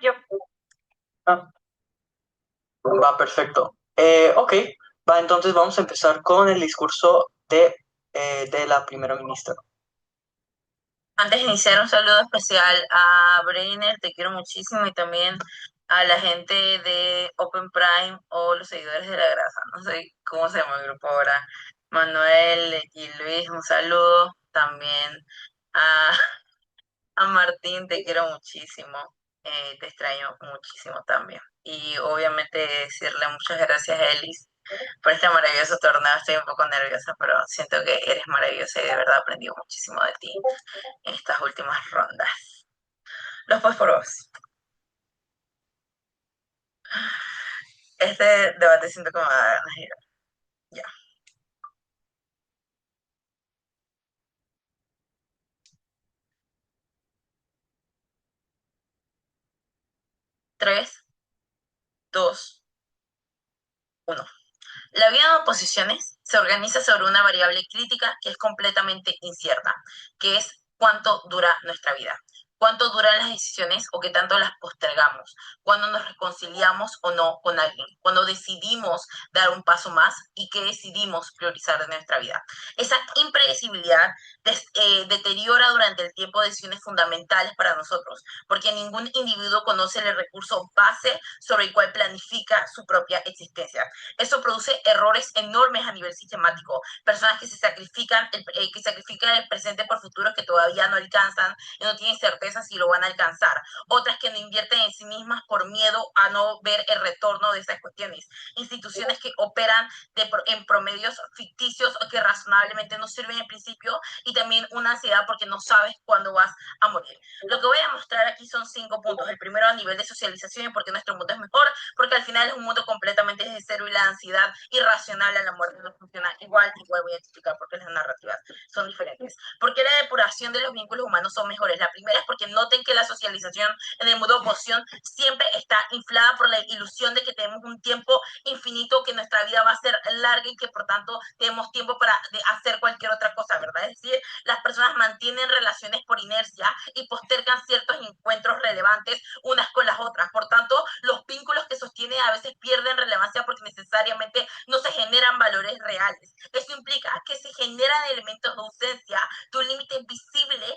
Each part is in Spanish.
Yo. Ah, va, perfecto. Ok, va, entonces vamos a empezar con el discurso de la primera ministra. Antes de iniciar, un saludo especial a Brenner, te quiero muchísimo, y también a la gente de Open Prime o los seguidores de la grasa. No sé cómo se llama el grupo ahora. Manuel y Luis, un saludo. También a, a Martín, te quiero muchísimo. Te extraño muchísimo también. Y obviamente decirle muchas gracias a Elis por este maravilloso torneo. Estoy un poco nerviosa, pero siento que eres maravillosa y de verdad aprendí muchísimo de ti en estas últimas rondas. Los fósforos. Este debate siento que me va a dar ganas de ir. Ya. Tres, dos, uno. La vida de oposiciones se organiza sobre una variable crítica que es completamente incierta, que es cuánto dura nuestra vida, cuánto duran las decisiones o qué tanto las postergamos, cuándo nos reconciliamos o no con alguien, cuándo decidimos dar un paso más y qué decidimos priorizar de nuestra vida. Esa impredecibilidad deteriora durante el tiempo decisiones fundamentales para nosotros, porque ningún individuo conoce el recurso base sobre el cual planifica su propia existencia. Eso produce errores enormes a nivel sistemático. Personas que sacrifican el presente por futuros que todavía no alcanzan y no tienen certeza si lo van a alcanzar. Otras que no invierten en sí mismas por miedo a no ver el retorno de esas cuestiones. Instituciones que operan en promedios ficticios o que razonablemente no sirven en principio, y también una ansiedad porque no sabes cuándo vas a morir. Lo que voy a mostrar aquí son 5 puntos. El primero, a nivel de socialización y por qué nuestro mundo es mejor, porque al final es un mundo completamente desde cero y la ansiedad irracional a la muerte no funciona igual voy a explicar por qué las narrativas son diferentes. ¿Por qué la depuración de los vínculos humanos son mejores? La primera es porque noten que la socialización en el mundo de oposición siempre está inflada por la ilusión de que tenemos un tiempo infinito, que nuestra vida va a ser larga y que por tanto tenemos tiempo para hacer cualquier otra cosa, ¿verdad? Es decir, las personas mantienen relaciones por inercia y postergan ciertos encuentros relevantes unas con las otras. Por tanto, los vínculos que sostienen a veces pierden relevancia porque necesariamente no se generan valores reales. Eso implica que se generan elementos de ausencia de un límite visible,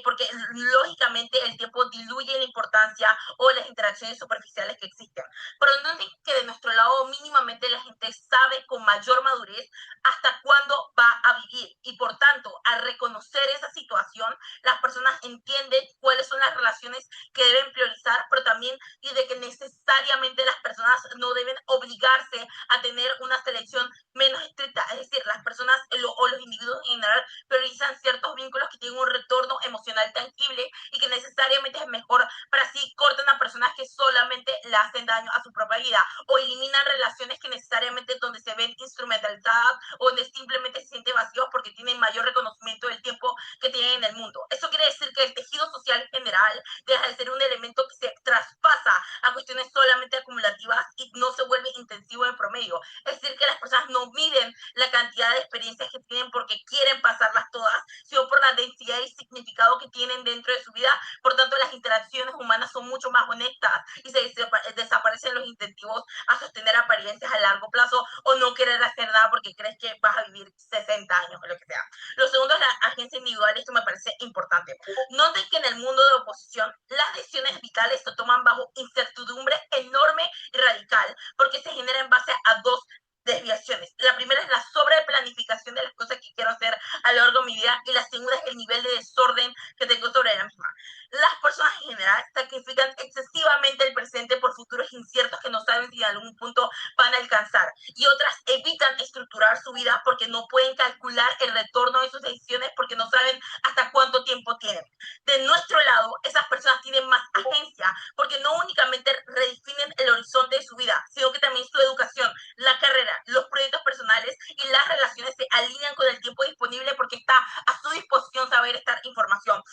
porque lógicamente el tiempo diluye la importancia o las interacciones superficiales que existen. Pero no es que de nuestro lado mínimamente la gente sabe con mayor madurez hasta cuándo va a vivir, y por tanto, al reconocer esa situación, las personas entienden cuáles son las relaciones que deben priorizar, pero también y de que necesariamente las personas no deben obligarse a tener una selección menos estricta. Es decir, las personas o los individuos en general priorizan ciertos vínculos que tienen un retorno emocional tangible y que necesariamente es mejor, para así cortan a personas que solamente le hacen daño a su propia vida, o eliminan relaciones que necesariamente donde se ven instrumentalizadas o donde simplemente se sienten vacíos porque tienen mayor reconocimiento del tiempo que tienen en el mundo. Eso quiere decir que el tejido social general deja de ser un elemento que se traspasa a cuestiones solamente acumulativas y no se vuelve intensivo en promedio. Es decir, que las personas no miden la cantidad de experiencias que tienen porque quieren pasarlas todas, sino por la densidad y significado que tienen dentro de su vida. Por tanto, las interacciones humanas son mucho más honestas y se desaparecen los incentivos a sostener apariencias a largo plazo o no querer hacer nada porque crees que vas a vivir 60 años o lo que sea. Lo segundo es la agencia individual. Esto me parece importante. Noten que en el mundo de oposición las decisiones vitales se toman bajo incertidumbre enorme y radical, porque se genera en base a dos desviaciones. La primera es la sobreplanificación de las cosas que quiero hacer a lo largo de mi vida, y la segunda es el nivel de desorden que tengo sobre la misma. Las personas en general sacrifican excesivamente el presente por futuros inciertos que no saben si en algún punto van a alcanzar, y otras evitan estructurar su vida porque no pueden calcular el retorno de sus decisiones porque no saben hasta cuánto tiempo tienen. De nuestro lado, esas personas tienen más agencia porque no únicamente redefinen el horizonte de su vida, sino que también su educación, la carrera, los proyectos personales y las relaciones se alinean con el tiempo disponible porque está a su disposición saber esta información.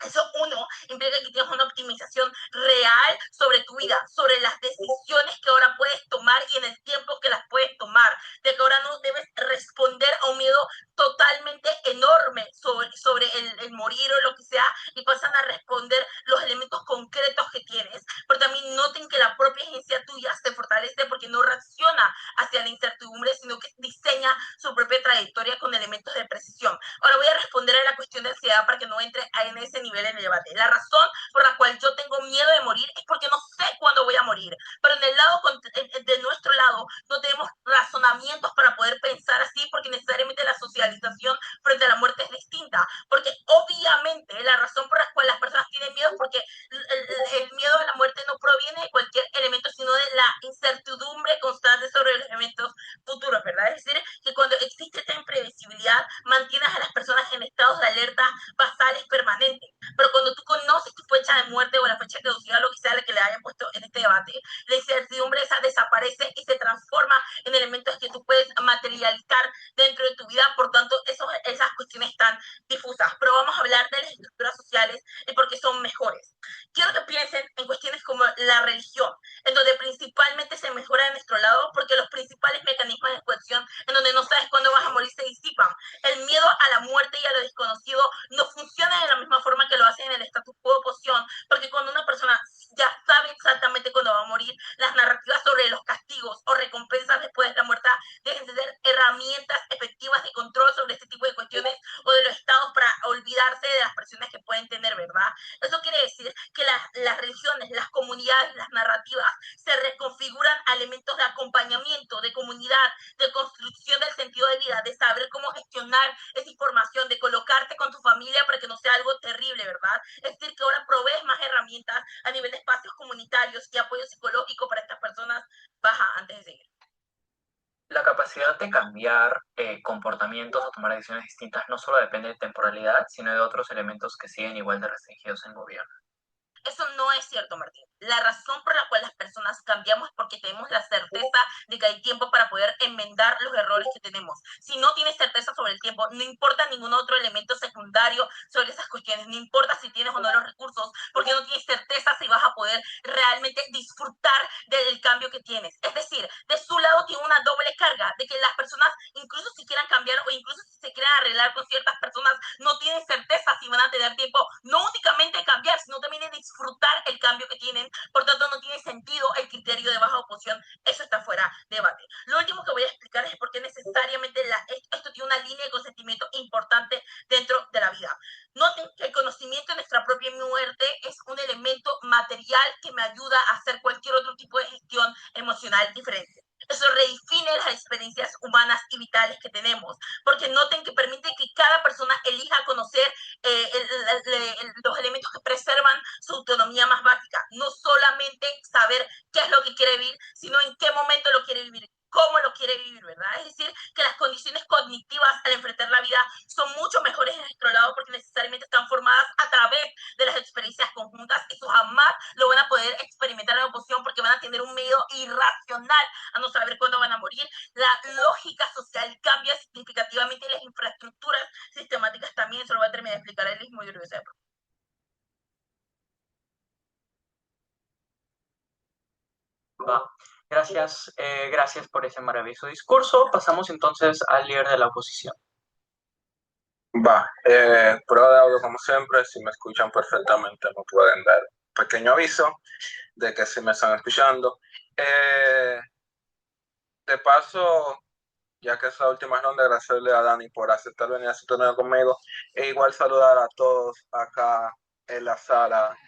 Eso, uno, implica que tienes una optimización real sobre tu vida, sobre las decisiones que ahora puedes tomar y en el tiempo que las puedes tomar, de que ahora no debes responder a un miedo totalmente enorme sobre el morir o lo que sea, y pasan a responder los elementos concretos que tienes, elementos de precisión. Ahora voy a responder a la cuestión de ansiedad para que no entre en ese nivel en el debate. La razón por la cual yo tengo miedo de morir es porque no sé cuándo voy a morir. Pero en el lado de nuestro lado no tenemos razonamientos para poder pensar así, porque necesariamente la socialización frente a la muerte es distinta. Porque obviamente la razón por la cual las personas tienen miedo es porque el miedo a la muerte no proviene de cualquier elemento, sino de la incertidumbre constante sobre los eventos futuros, ¿verdad? Es decir, que cuando existe esta imprevisibilidad, mantienes a las personas en estados de alerta basales permanentes. Pero cuando tú conoces tu fecha de muerte o la fecha de caducidad, lo que sea la que le hayan puesto en este debate, la incertidumbre esa desaparece y se transforma en elementos que tú puedes materializar dentro de tu vida. Por tanto, esas cuestiones están difusas. Pero vamos a hablar de las estructuras sociales y por qué son mejores. Quiero que piensen en cuestiones como la religión, en donde principalmente se mejora de nuestro lado porque los principales mecanismos de cohesión en donde no sabes cuándo vas a morir se disipan. El miedo a la muerte y a lo desconocido no funciona de la misma forma que lo hacen en el status quo de oposición, porque cuando una persona ya sabe exactamente cuándo va a morir, las narrativas sobre los castigos o recompensas después de la muerte dejen de ser herramientas efectivas de control sobre este tipo de cuestiones o de los estados para olvidarse de las presiones que pueden tener, ¿verdad? Eso quiere decir que las religiones, las comunidades, las narrativas se reconfiguran a elementos de acompañamiento, de comunidad, de construcción del sentido de vida, de saber cómo gestionar esa información, de colocarte con tu familia para que no sea algo terrible, ¿verdad? Es decir, que ahora provees más herramientas a nivel de espacios comunitarios y apoyo psicológico para estas personas. Baja antes de seguir. La capacidad de cambiar comportamientos o tomar decisiones distintas no solo depende de temporalidad, sino de otros elementos que siguen igual de restringidos en gobierno. Eso no es cierto, Martín. La razón por la cual las personas cambiamos es porque tenemos la certeza de que hay tiempo para poder enmendar los errores que tenemos. Si no tienes certeza sobre el tiempo, no importa ningún otro elemento secundario sobre esas cuestiones, no importa si tienes o no los recursos, porque no tienes certeza si vas a poder realmente disfrutar del cambio que tienes. Es decir, de su lado tiene una doble carga, de que las personas, incluso si quieran cambiar o incluso si se quieran arreglar con ciertas personas, no tienen certeza si van a tener tiempo, no únicamente de cambiar, sino también de disfrutar el cambio que tienen. Por tanto, no tiene sentido el criterio de baja oposición. Eso está fuera de debate. Lo último que voy a explicar es por qué necesariamente esto tiene una línea de consentimiento importante dentro de la vida. Noten que el conocimiento de nuestra propia muerte es un elemento material que me ayuda a hacer cualquier otro tipo de gestión emocional diferente. Eso redefine las experiencias humanas y vitales que tenemos, porque noten que permite que cada persona elija conocer los elementos que preservan su autonomía más básica. No solamente saber qué es lo que quiere vivir, sino en qué momento lo quiere vivir, cómo lo quiere vivir, ¿verdad? Es decir, que las condiciones cognitivas al enfrentar la vida son mucho mejores en nuestro lado porque necesariamente están formadas a través de las experiencias conjuntas. Eso jamás lo van a poder experimentar en la oposición porque van a tener un miedo irracional a no saber cuándo van a morir. La lógica social cambia significativamente y las infraestructuras sistemáticas también. Se lo voy a terminar de explicar él mismo, yo lo sé. Va. Gracias, gracias por ese maravilloso discurso. Pasamos entonces al líder de la oposición. Va, prueba de audio como siempre, si me escuchan perfectamente me pueden dar un pequeño aviso de que sí me están escuchando. De paso, ya que es la última ronda, agradecerle a Dani por aceptar venir a sintonía conmigo e igual saludar a todos acá en la sala,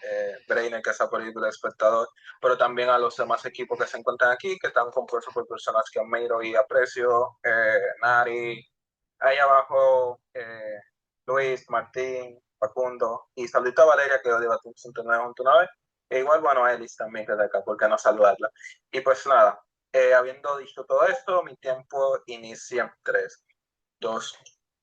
Brainer que está por ahí del espectador, pero también a los demás equipos que se encuentran aquí, que están compuestos por personas que admiro y aprecio, Nari, ahí abajo, Luis, Martín, Facundo, y saludito a Valeria, que hoy debatimos un torneo junto una vez, e igual, bueno, a Elis también, que de acá, ¿por qué no saludarla? Y pues nada, habiendo dicho todo esto, mi tiempo inicia en 3, 2,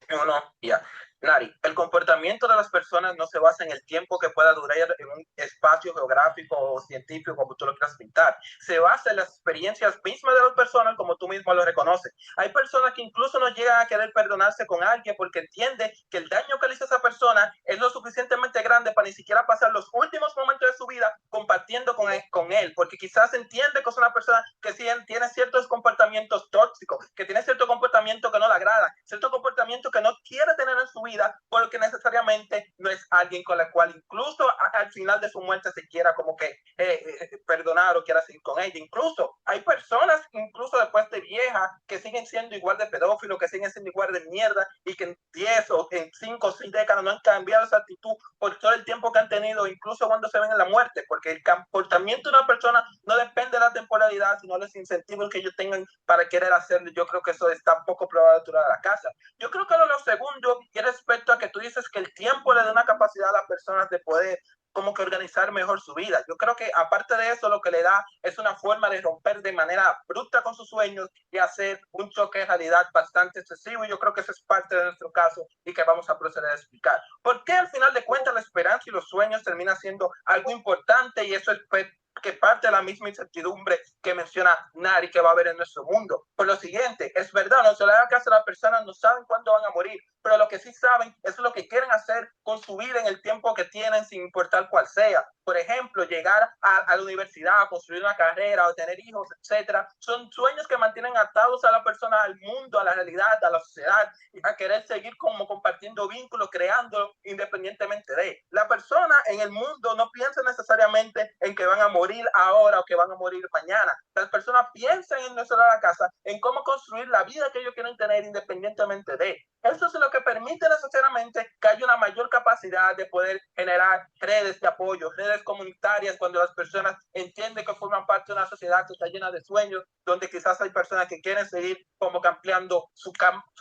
1, ya. Nari, el comportamiento de las personas no se basa en el tiempo que pueda durar en un espacio geográfico o científico, como tú lo quieras pintar. Se basa en las experiencias mismas de las personas, como tú mismo lo reconoces. Hay personas que incluso no llegan a querer perdonarse con alguien porque entiende que el daño que le hizo a esa persona es lo suficientemente grande para ni siquiera pasar los últimos momentos de su vida compartiendo con él, porque quizás entiende que es una persona que tiene ciertos comportamientos tóxicos, que tiene cierto comportamiento que no le agrada, cierto comportamiento que no quiere tener en su vida, porque necesariamente no es alguien con la cual incluso al final de su muerte se quiera como que perdonar o quiera seguir con ella. Incluso hay personas, incluso después de viejas, que siguen siendo igual de pedófilos, que siguen siendo igual de mierda y que en 10 o en 5 o 6 décadas no han cambiado esa actitud por todo el tiempo que han tenido, incluso cuando se ven en la muerte, porque el comportamiento de una persona no depende de la temporalidad, sino de los incentivos que ellos tengan para querer hacerlo. Yo creo que eso está poco probado dentro de la casa. Yo creo que lo segundo, y respecto a que tú dices que el tiempo le da una capacidad a las personas de poder como que organizar mejor su vida. Yo creo que aparte de eso, lo que le da es una forma de romper de manera abrupta con sus sueños y hacer un choque de realidad bastante excesivo. Y yo creo que eso es parte de nuestro caso y que vamos a proceder a explicar. ¿Por qué al final de cuentas la esperanza y los sueños termina siendo algo importante? Y eso es que parte de la misma incertidumbre que menciona Nari que va a haber en nuestro mundo. Por lo siguiente, es verdad, no se le da caso a las personas, no saben cuándo van a morir, pero lo que sí saben es lo que quieren hacer con su vida en el tiempo que tienen, sin importar cuál sea. Por ejemplo, llegar a la universidad, construir una carrera o tener hijos, etcétera. Son sueños que mantienen atados a la persona, al mundo, a la realidad, a la sociedad, y a querer seguir como compartiendo vínculos, creando independientemente de. La persona en el mundo no piensa necesariamente en que van a morir ahora o que van a morir mañana. Las personas piensan en no solo la casa, en cómo construir la vida que ellos quieren tener independientemente de. Eso es lo que permite necesariamente que haya una mayor capacidad de poder generar redes de apoyo, redes comunitarias, cuando las personas entienden que forman parte de una sociedad que está llena de sueños, donde quizás hay personas que quieren seguir como que ampliando su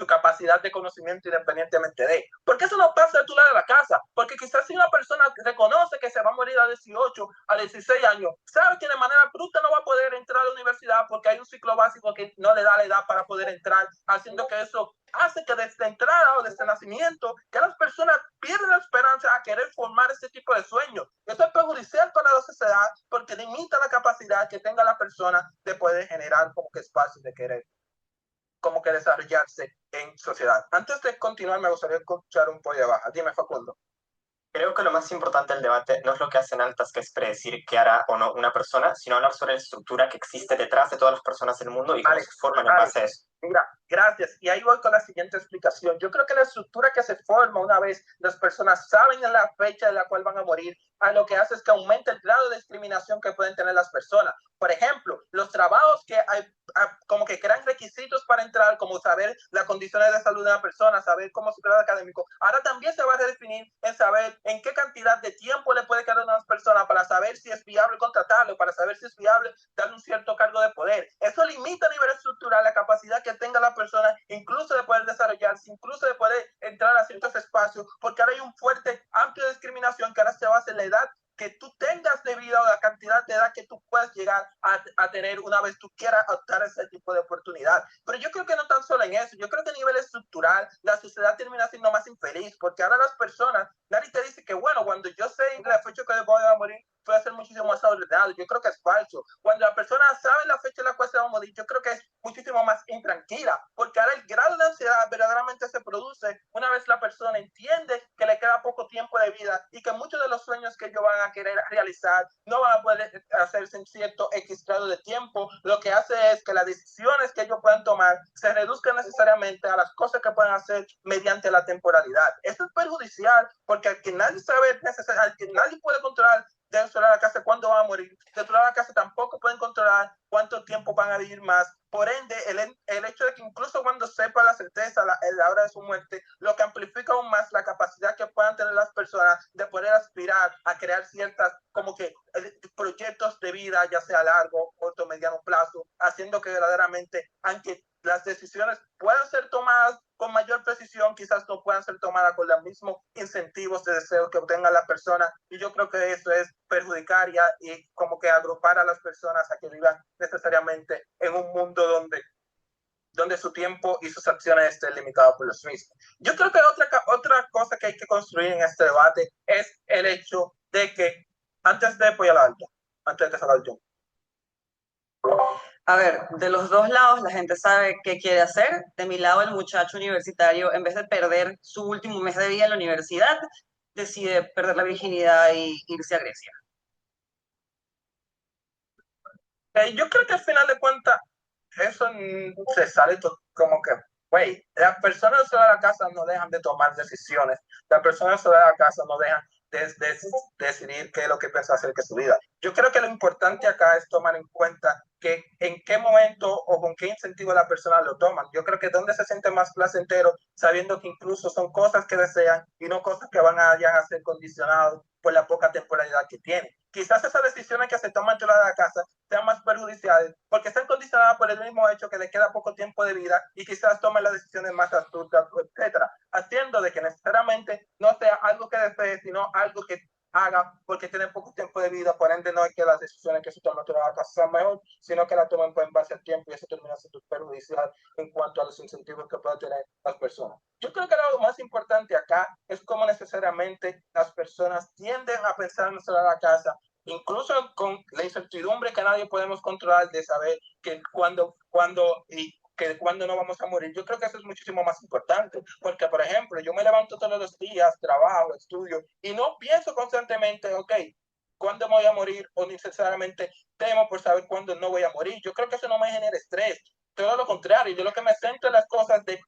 capacidad de conocimiento independientemente de. ¿Por qué eso no pasa de tu lado de la casa? Porque quizás si una persona reconoce que se va a morir a 18, a 16 años, sabe que de manera bruta no va a poder entrar a la universidad porque hay un ciclo básico que no le da la edad para poder entrar, haciendo que eso hace que desde entrada o desde nacimiento, que las personas pierden la esperanza a querer formar este tipo de sueños. Esto es perjudicial para la sociedad porque limita la capacidad que tenga la persona de poder generar como que espacios de querer, como que desarrollarse en sociedad. Antes de continuar, me gustaría escuchar un poco de baja. Dime, Facundo. Creo que lo más importante del debate no es lo que hacen altas, que es predecir qué hará o no una persona, sino hablar sobre la estructura que existe detrás de todas las personas del mundo y cómo se forman en base a eso. Mira, gracias. Y ahí voy con la siguiente explicación. Yo creo que la estructura que se forma una vez las personas saben en la fecha en la cual van a morir, a lo que hace es que aumente el grado de discriminación que pueden tener las personas. Por ejemplo, los trabajos que hay, como que crean requisitos para entrar, como saber las condiciones de salud de una persona, saber cómo su grado académico, ahora también se va a redefinir en saber en qué cantidad de tiempo le puede quedar a una persona para saber si es viable contratarlo, para saber si es viable darle un cierto cargo de poder. Eso limita a nivel estructural la capacidad que tenga la persona, incluso de poder desarrollarse, incluso de poder entrar a ciertos espacios, porque ahora hay un fuerte, amplio discriminación que ahora se basa en la edad que tú tengas de vida o la cantidad de edad que tú puedas llegar a tener una vez tú quieras optar a ese tipo de oportunidad. Pero yo creo que no tan solo en eso, yo creo que a nivel estructural la sociedad termina siendo más infeliz, porque ahora las personas, nadie te dice que bueno, cuando yo sé la fecha que voy a morir, puede ser muchísimo más ordenado. Yo creo que es falso. Cuando la persona sabe la fecha en la cual se va a morir, yo creo que es muchísimo más intranquila, porque ahora el grado de ansiedad verdaderamente se produce una vez la persona entiende que le queda poco tiempo de vida y que muchos de los sueños que ellos van a querer realizar no van a poder hacerse en cierto X grado de tiempo. Lo que hace es que las decisiones que ellos puedan tomar se reduzcan necesariamente a las cosas que pueden hacer mediante la temporalidad. Esto es perjudicial porque al que nadie sabe, al que nadie puede controlar dentro de la casa cuándo van a morir, dentro de la casa tampoco pueden controlar cuánto tiempo van a vivir más. Por ende, el hecho de que incluso cuando sepa la certeza la hora de su muerte, lo que amplifica aún más la capacidad que puedan tener las personas de poder aspirar a crear ciertas como que proyectos de vida, ya sea a largo, corto, mediano plazo, haciendo que verdaderamente, aunque las decisiones puedan ser tomadas con mayor precisión, quizás no puedan ser tomadas con los mismos incentivos de deseo que obtenga la persona, y yo creo que eso es perjudicar y como que agrupar a las personas a que vivan necesariamente en un mundo donde su tiempo y sus acciones estén limitadas por los mismos. Yo creo que otra cosa que hay que construir en este debate es el hecho de que antes de que salga el yo. A ver, de los dos lados la gente sabe qué quiere hacer. De mi lado, el muchacho universitario, en vez de perder su último mes de vida en la universidad, decide perder la virginidad y irse a Grecia. Yo creo que al final de cuentas eso se sale como que, güey, las personas de la casa no dejan de tomar decisiones, las personas de la casa no dejan de decidir qué es lo que piensa hacer que su vida. Yo creo que lo importante acá es tomar en cuenta que en qué momento o con qué incentivo la persona lo toman. Yo creo que donde se siente más placentero sabiendo que incluso son cosas que desean y no cosas que van a ser condicionados por la poca temporalidad que tienen. Quizás esas decisiones que se toman dentro de la casa sean más perjudiciales porque están condicionadas por el mismo hecho que le queda poco tiempo de vida y quizás tomen las decisiones más astutas, etcétera, haciendo de que necesariamente no sea algo que desee, sino algo que haga porque tiene poco tiempo de vida, por ende no es que las decisiones que se toman dentro de la casa sean mejor, sino que la tomen en base al tiempo y eso termina siendo perjudicial en cuanto a los incentivos que pueden tener las personas. Yo creo que lo más importante acá es cómo necesariamente las personas tienden a pensar en la casa, incluso con la incertidumbre que nadie podemos controlar de saber que cuando no vamos a morir. Yo creo que eso es muchísimo más importante, porque, por ejemplo, yo me levanto todos los días, trabajo, estudio, y no pienso constantemente, ok, ¿cuándo me voy a morir? O necesariamente temo por saber cuándo no voy a morir. Yo creo que eso no me genera estrés. Todo lo contrario, yo lo que me centro en las cosas de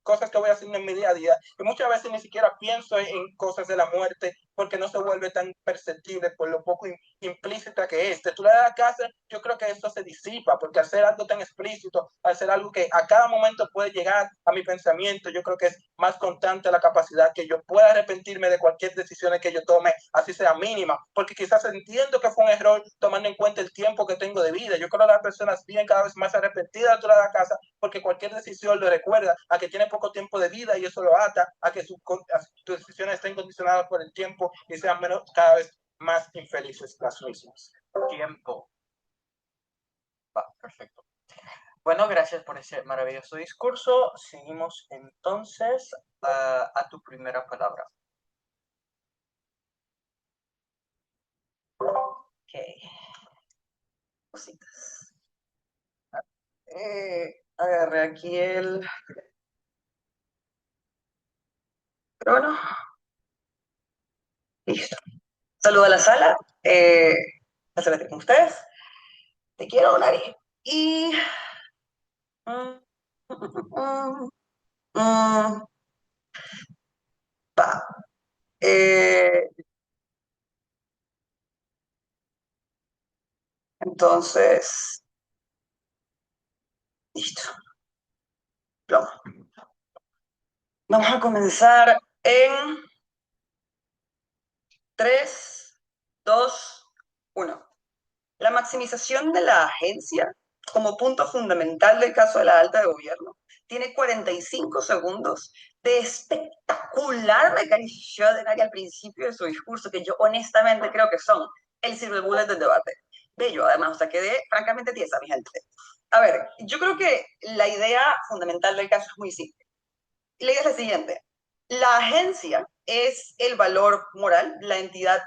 cosas que voy haciendo en mi día a día y muchas veces ni siquiera pienso en cosas de la muerte porque no se vuelve tan perceptible por lo poco implícita que es. De tú le das a casa, yo creo que eso se disipa porque al ser algo tan explícito, al ser algo que a cada momento puede llegar a mi pensamiento, yo creo que es más constante la capacidad que yo pueda arrepentirme de cualquier decisión que yo tome, así sea mínima, porque quizás entiendo que fue un error tomando en cuenta el tiempo que tengo de vida. Yo creo que las personas viven cada vez más arrepentidas de la casa porque cualquier decisión lo recuerda a que tiene poco tiempo de vida y eso lo ata a que sus decisiones estén condicionadas por el tiempo y sean cada vez más infelices las mismas. Tiempo. Va, perfecto. Bueno, gracias por ese maravilloso discurso. Seguimos entonces a tu primera palabra. Ok. Cositas. Agarré aquí el crono. Listo. Saludo a la sala. Placer con ustedes. Te quiero, Nari. Y... va. Entonces, listo. Plomo. Vamos a comenzar en 3, 2, 1. La maximización de la agencia como punto fundamental del caso de la alta de gobierno tiene 45 segundos de espectacular mecanización de al principio de su discurso, que yo honestamente creo que son el silver bullet del debate. Bello, además, o sea, quedé francamente tiesa, mi gente. A ver, yo creo que la idea fundamental del caso es muy simple. Y la idea es la siguiente. La agencia es el valor moral, la entidad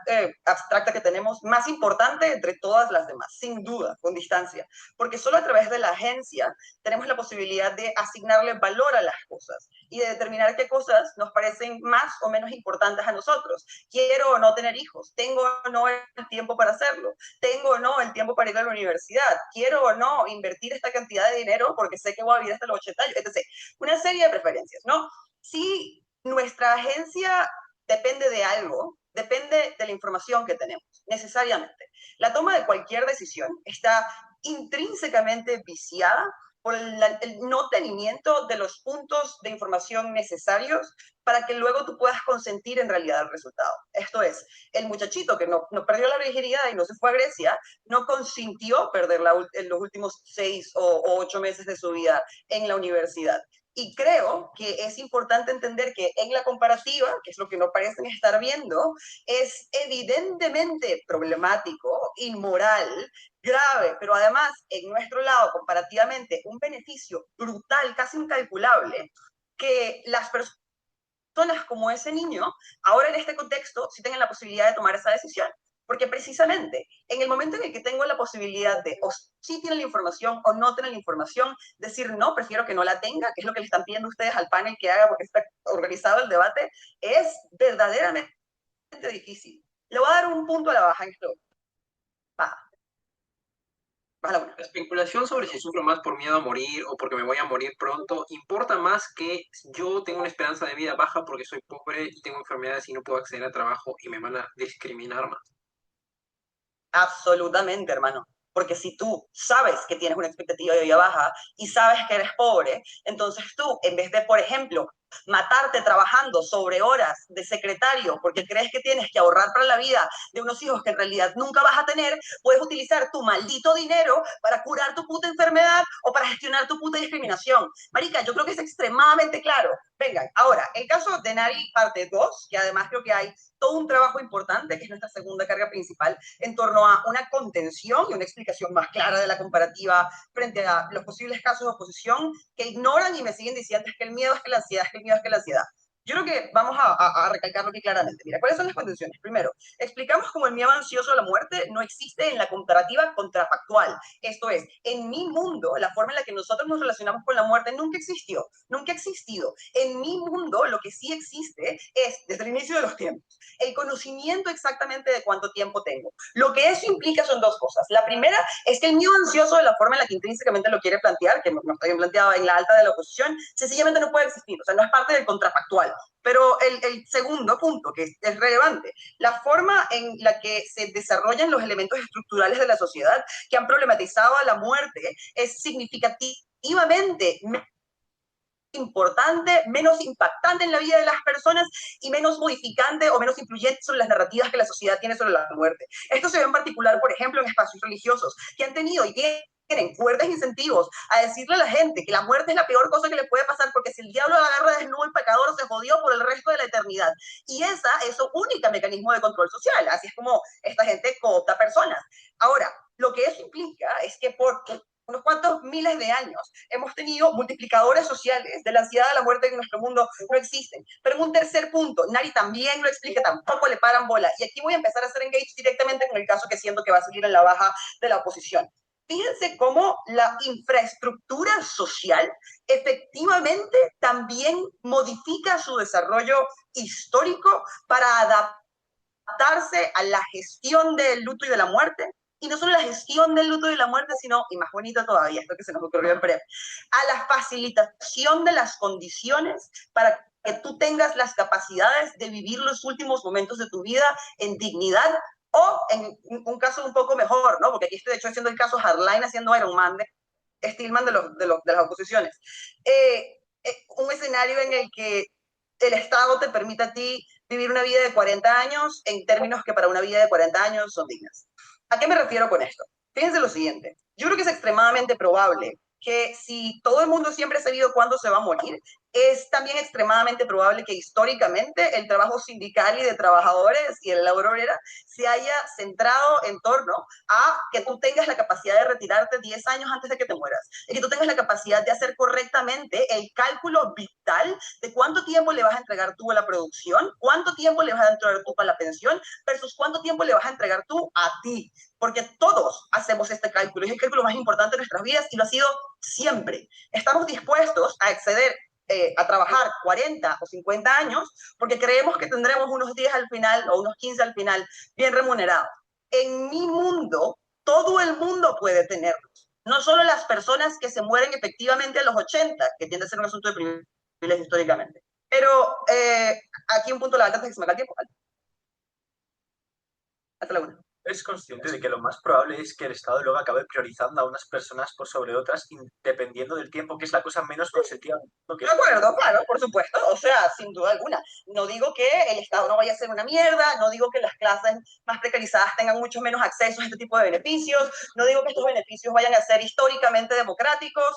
abstracta que tenemos más importante entre todas las demás, sin duda, con distancia, porque solo a través de la agencia tenemos la posibilidad de asignarle valor a las cosas y de determinar qué cosas nos parecen más o menos importantes a nosotros. Quiero o no tener hijos, tengo o no el tiempo para hacerlo, tengo o no el tiempo para ir a la universidad, quiero o no invertir esta cantidad de dinero porque sé que voy a vivir hasta los 80 años, etc. Una serie de preferencias, ¿no? Si nuestra agencia depende de algo, depende de la información que tenemos, necesariamente. La toma de cualquier decisión está intrínsecamente viciada por el no tenimiento de los puntos de información necesarios para que luego tú puedas consentir en realidad el resultado. Esto es, el muchachito que no perdió la virginidad y no se fue a Grecia, no consintió perderla en los últimos 6 o 8 meses de su vida en la universidad. Y creo que es importante entender que en la comparativa, que es lo que no parecen estar viendo, es evidentemente problemático, inmoral, grave, pero además en nuestro lado, comparativamente, un beneficio brutal, casi incalculable, que las personas como ese niño, ahora en este contexto, sí tengan la posibilidad de tomar esa decisión. Porque precisamente en el momento en el que tengo la posibilidad de o sí tienen la información o no tienen la información, decir no, prefiero que no la tenga, que es lo que le están pidiendo ustedes al panel que haga porque está organizado el debate, es verdaderamente difícil. Le voy a dar un punto a la baja en esto. Baja. Baja la una. La especulación sobre si sufro más por miedo a morir o porque me voy a morir pronto importa más que yo tengo una esperanza de vida baja porque soy pobre y tengo enfermedades y no puedo acceder a trabajo y me van a discriminar más. Absolutamente, hermano. Porque si tú sabes que tienes una expectativa de vida baja y sabes que eres pobre, entonces tú, en vez de, por ejemplo, matarte trabajando sobre horas de secretario porque crees que tienes que ahorrar para la vida de unos hijos que en realidad nunca vas a tener, puedes utilizar tu maldito dinero para curar tu puta enfermedad o para gestionar tu puta discriminación. Marica, yo creo que es extremadamente claro. Venga, ahora, el caso de Nari parte 2, que además creo que hay todo un trabajo importante, que es nuestra segunda carga principal, en torno a una contención y una explicación más clara de la comparativa frente a los posibles casos de oposición que ignoran y me siguen diciendo es que el miedo es que la ansiedad, es que el miedo es que la ansiedad. Yo creo que vamos a recalcarlo aquí claramente. Mira, ¿cuáles son las condiciones? Primero, explicamos cómo el miedo ansioso a la muerte no existe en la comparativa contrafactual. Esto es, en mi mundo, la forma en la que nosotros nos relacionamos con la muerte nunca existió, nunca ha existido. En mi mundo, lo que sí existe es, desde el inicio de los tiempos, el conocimiento exactamente de cuánto tiempo tengo. Lo que eso implica son dos cosas. La primera es que el miedo ansioso, de la forma en la que intrínsecamente lo quiere plantear, que no está bien planteado en la alta de la oposición, sencillamente no puede existir, o sea, no es parte del contrafactual. Pero el segundo punto, que es relevante, la forma en la que se desarrollan los elementos estructurales de la sociedad que han problematizado a la muerte es significativamente importante, menos impactante en la vida de las personas y menos modificante o menos influyente sobre las narrativas que la sociedad tiene sobre la muerte. Esto se ve en particular, por ejemplo, en espacios religiosos que han tenido y tienen fuertes incentivos a decirle a la gente que la muerte es la peor cosa que le puede pasar porque si el diablo agarra desnudo el pecador se jodió por el resto de la eternidad. Y esa es su única mecanismo de control social. Así es como esta gente coopta personas. Ahora, lo que eso implica es que por unos cuantos miles de años hemos tenido multiplicadores sociales de la ansiedad de la muerte que en nuestro mundo no existen. Pero en un tercer punto, Nari también lo explica, tampoco le paran bola. Y aquí voy a empezar a hacer engage directamente con el caso que siento que va a salir en la baja de la oposición. Fíjense cómo la infraestructura social efectivamente también modifica su desarrollo histórico para adaptarse a la gestión del luto y de la muerte, y no solo la gestión del luto y de la muerte, sino, y más bonito todavía, esto que se nos ocurrió en breve, a la facilitación de las condiciones para que tú tengas las capacidades de vivir los últimos momentos de tu vida en dignidad o en un caso un poco mejor, ¿no? Porque aquí estoy de hecho haciendo el caso Hardline haciendo Iron Man de Stillman de las oposiciones. Un escenario en el que el Estado te permite a ti vivir una vida de 40 años en términos que para una vida de 40 años son dignas. ¿A qué me refiero con esto? Fíjense lo siguiente. Yo creo que es extremadamente probable que si todo el mundo siempre ha sabido cuándo se va a morir, es también extremadamente probable que históricamente el trabajo sindical y de trabajadores y el labor obrera se haya centrado en torno a que tú tengas la capacidad de retirarte 10 años antes de que te mueras y que tú tengas la capacidad de hacer correctamente el cálculo vital de cuánto tiempo le vas a entregar tú a la producción, cuánto tiempo le vas a entregar tú para la pensión versus cuánto tiempo le vas a entregar tú a ti, porque todos hacemos este cálculo, es el cálculo más importante de nuestras vidas y lo ha sido siempre. Estamos dispuestos a exceder a trabajar 40 o 50 años porque creemos que tendremos unos 10 al final o unos 15 al final bien remunerados. En mi mundo, todo el mundo puede tenerlos. No solo las personas que se mueren efectivamente a los 80, que tiende a ser un asunto de privilegio históricamente. Pero aquí un punto la antes de que se me acabe el tiempo. Hasta la una. Es consciente de que lo más probable es que el Estado luego acabe priorizando a unas personas por sobre otras, dependiendo del tiempo, que es la cosa menos consentida. De acuerdo, claro, por supuesto, o sea, sin duda alguna. No digo que el Estado no vaya a ser una mierda, no digo que las clases más precarizadas tengan mucho menos acceso a este tipo de beneficios, no digo que estos beneficios vayan a ser históricamente democráticos,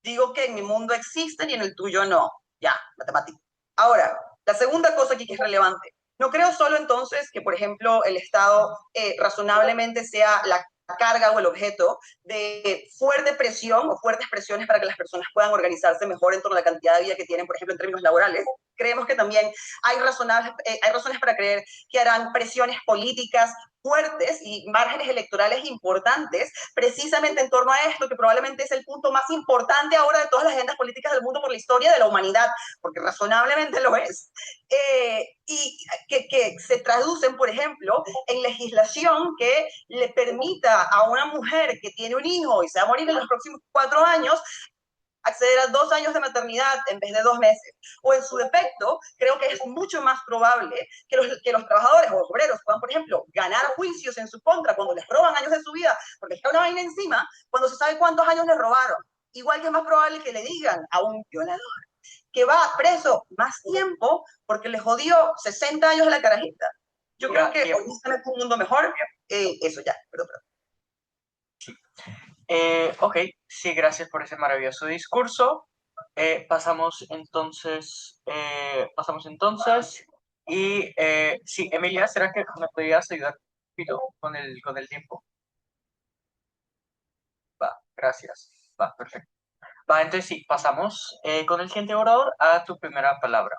digo que en mi mundo existen y en el tuyo no. Ya, matemática. Ahora, la segunda cosa aquí que es relevante. No creo solo entonces que, por ejemplo, el Estado razonablemente sea la carga o el objeto de fuerte presión o fuertes presiones para que las personas puedan organizarse mejor en torno a la cantidad de vida que tienen, por ejemplo, en términos laborales. Creemos que también hay razones para creer que harán presiones políticas fuertes y márgenes electorales importantes precisamente en torno a esto, que probablemente es el punto más importante ahora de todas las agendas políticas del mundo por la historia de la humanidad, porque razonablemente lo es. Y que se traducen, por ejemplo, en legislación que le permita a una mujer que tiene un hijo y se va a morir en los próximos 4 años acceder a 2 años de maternidad en vez de 2 meses. O en su defecto, creo que es mucho más probable que los trabajadores o obreros puedan, por ejemplo, ganar juicios en su contra cuando les roban años de su vida, porque está una vaina encima, cuando se sabe cuántos años les robaron. Igual que es más probable que le digan a un violador que va preso más tiempo porque le jodió 60 años a la carajita. Yo creo que honestamente un mundo mejor, eso ya, perdón. Ok, sí, gracias por ese maravilloso discurso. Pasamos entonces, y sí, Emilia, ¿será que me podrías ayudar un poquito con el tiempo? Va, gracias. Va, perfecto. Va, entonces sí, pasamos con el siguiente orador a tu primera palabra.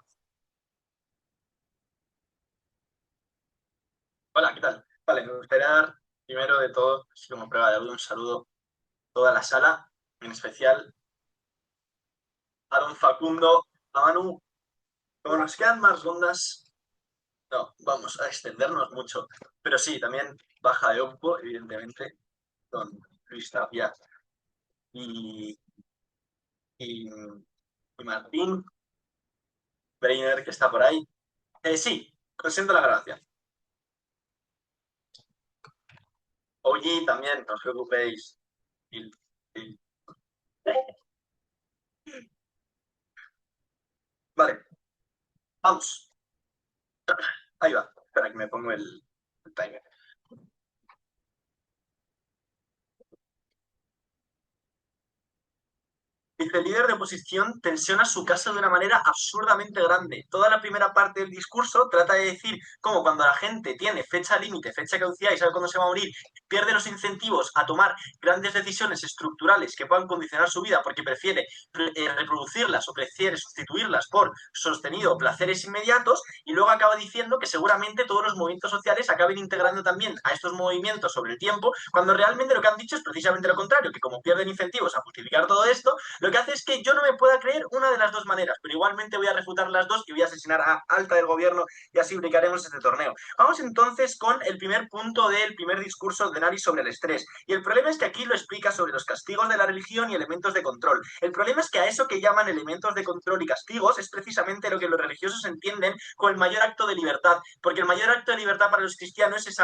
Hola, ¿qué tal? Vale, me gustaría dar primero de todo, así como prueba de audio, un saludo a toda la sala, en especial a don Facundo, a Manu. Como nos quedan más rondas, no, vamos a extendernos mucho. Pero sí, también baja de Oppo, evidentemente, don Luis Tapia y, y, y Martín Breiner, que está por ahí. Sí, consiento la gracia. Oye, también, no os preocupéis. Y- y- Vale, vamos. Ahí va. Espera que me pongo el timer. El líder de oposición tensiona su caso de una manera absurdamente grande. Toda la primera parte del discurso trata de decir cómo cuando la gente tiene fecha límite, fecha caducidad y sabe cuándo se va a morir, pierde los incentivos a tomar grandes decisiones estructurales que puedan condicionar su vida porque prefiere reproducirlas o prefiere sustituirlas por sostenido placeres inmediatos, y luego acaba diciendo que seguramente todos los movimientos sociales acaben integrando también a estos movimientos sobre el tiempo, cuando realmente lo que han dicho es precisamente lo contrario, que como pierden incentivos a justificar todo esto, lo que hace es que yo no me pueda creer una de las dos maneras, pero igualmente voy a refutar las dos y voy a asesinar a alta del gobierno y así brincaremos este torneo. Vamos entonces con el primer punto del primer discurso de Nari sobre el estrés. Y el problema es que aquí lo explica sobre los castigos de la religión y elementos de control. El problema es que a eso que llaman elementos de control y castigos es precisamente lo que los religiosos entienden con el mayor acto de libertad, porque el mayor acto de libertad para los cristianos es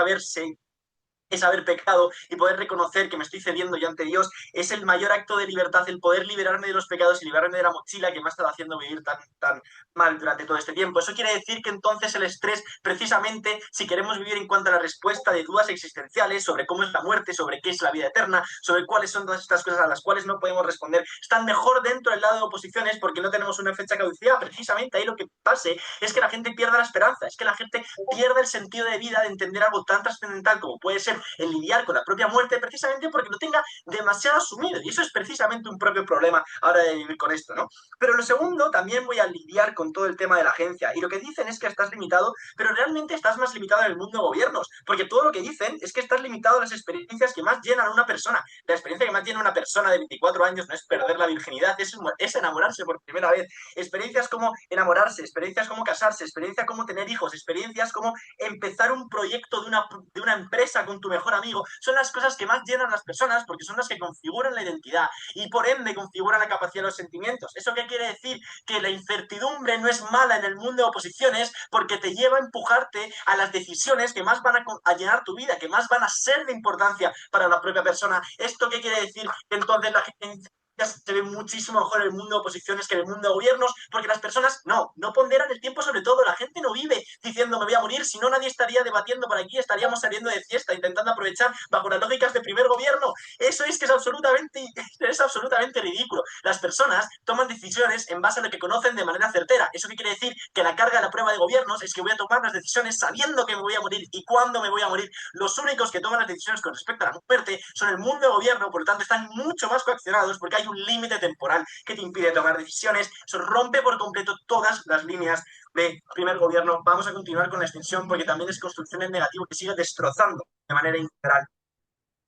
haber pecado y poder reconocer que me estoy cediendo yo ante Dios. Es el mayor acto de libertad, el poder liberarme de los pecados y liberarme de la mochila que me ha estado haciendo vivir tan mal durante todo este tiempo. Eso quiere decir que entonces el estrés, precisamente, si queremos vivir en cuanto a la respuesta de dudas existenciales sobre cómo es la muerte, sobre qué es la vida eterna, sobre cuáles son todas estas cosas a las cuales no podemos responder, están mejor dentro del lado de oposiciones porque no tenemos una fecha caducidad. Precisamente ahí lo que pase es que la gente pierda la esperanza, es que la gente pierda el sentido de vida, de entender algo tan trascendental como puede ser el lidiar con la propia muerte, precisamente porque lo tenga demasiado asumido. Y eso es precisamente un propio problema ahora de vivir con esto, ¿no? Pero lo segundo, también voy a lidiar con todo el tema de la agencia. Y lo que dicen es que estás limitado, pero realmente estás más limitado en el mundo de gobiernos, porque todo lo que dicen es que estás limitado a las experiencias que más llenan a una persona. La experiencia que más llena a una persona de 24 años no es perder la virginidad, es enamorarse por primera vez. Experiencias como enamorarse, experiencias como casarse, experiencias como tener hijos, experiencias como empezar un proyecto de una empresa con tu mejor amigo, son las cosas que más llenan a las personas porque son las que configuran la identidad y por ende configuran la capacidad de los sentimientos. ¿Eso qué quiere decir? Que la incertidumbre no es mala en el mundo de oposiciones porque te lleva a empujarte a las decisiones que más van a llenar tu vida, que más van a ser de importancia para la propia persona. ¿Esto qué quiere decir? Que entonces la gente se ve muchísimo mejor en el mundo de oposiciones que en el mundo de gobiernos, porque las personas no ponderan el tiempo sobre todo. La gente no vive diciendo me voy a morir, si no nadie estaría debatiendo por aquí, estaríamos saliendo de fiesta, intentando aprovechar bajo las lógicas de primer gobierno. Eso es que es absolutamente ridículo. Las personas toman decisiones en base a lo que conocen de manera certera. ¿Eso qué quiere decir? Que la carga de la prueba de gobiernos es que voy a tomar las decisiones sabiendo que me voy a morir y cuándo me voy a morir. Los únicos que toman las decisiones con respecto a la muerte son el mundo de gobierno, por lo tanto están mucho más coaccionados porque hay un límite temporal que te impide tomar decisiones. Eso rompe por completo todas las líneas de primer gobierno. Vamos a continuar con la extensión porque también es construcción en negativo que sigue destrozando de manera integral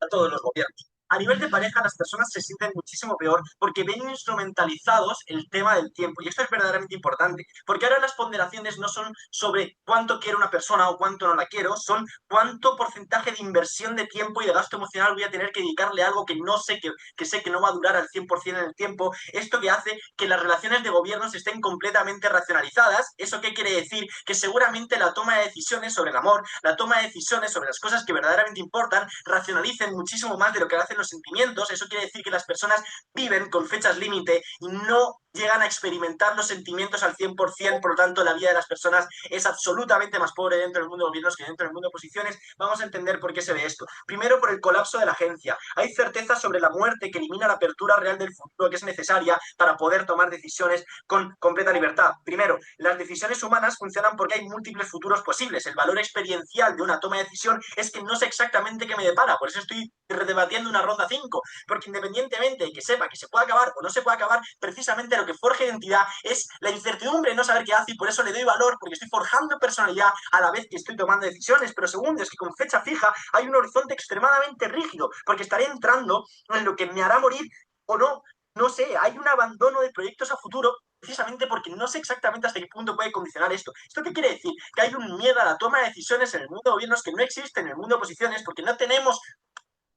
a todos los gobiernos. a nivel de pareja las personas se sienten muchísimo peor porque ven instrumentalizados el tema del tiempo. Y esto es verdaderamente importante, porque ahora las ponderaciones no son sobre cuánto quiero una persona o cuánto no la quiero, son cuánto porcentaje de inversión de tiempo y de gasto emocional voy a tener que dedicarle a algo que no sé, que sé que no va a durar al 100% en el tiempo. Esto que hace que las relaciones de gobiernos estén completamente racionalizadas. ¿Eso qué quiere decir? Que seguramente la toma de decisiones sobre el amor, la toma de decisiones sobre las cosas que verdaderamente importan, racionalicen muchísimo más de lo que hacen los sentimientos. Eso quiere decir que las personas viven con fechas límite y no llegan a experimentar los sentimientos al 100%, por lo tanto la vida de las personas es absolutamente más pobre dentro del mundo de gobiernos que dentro del mundo de oposiciones. Vamos a entender por qué se ve esto. Primero, por el colapso de la agencia. Hay certeza sobre la muerte que elimina la apertura real del futuro que es necesaria para poder tomar decisiones con completa libertad. Primero, las decisiones humanas funcionan porque hay múltiples futuros posibles. El valor experiencial de una toma de decisión es que no sé exactamente qué me depara, por eso estoy redebatiendo una ronda 5, porque independientemente de que sepa que se puede acabar o no se puede acabar, precisamente lo que forja identidad es la incertidumbre de no saber qué hace, y por eso le doy valor, porque estoy forjando personalidad a la vez que estoy tomando decisiones. Pero segundo, es que con fecha fija hay un horizonte extremadamente rígido, porque estaré entrando en lo que me hará morir o no. No sé, hay un abandono de proyectos a futuro precisamente porque no sé exactamente hasta qué punto puede condicionar esto. ¿Esto qué quiere decir? Que hay un miedo a la toma de decisiones en el mundo de gobiernos que no existe en el mundo de oposiciones porque no tenemos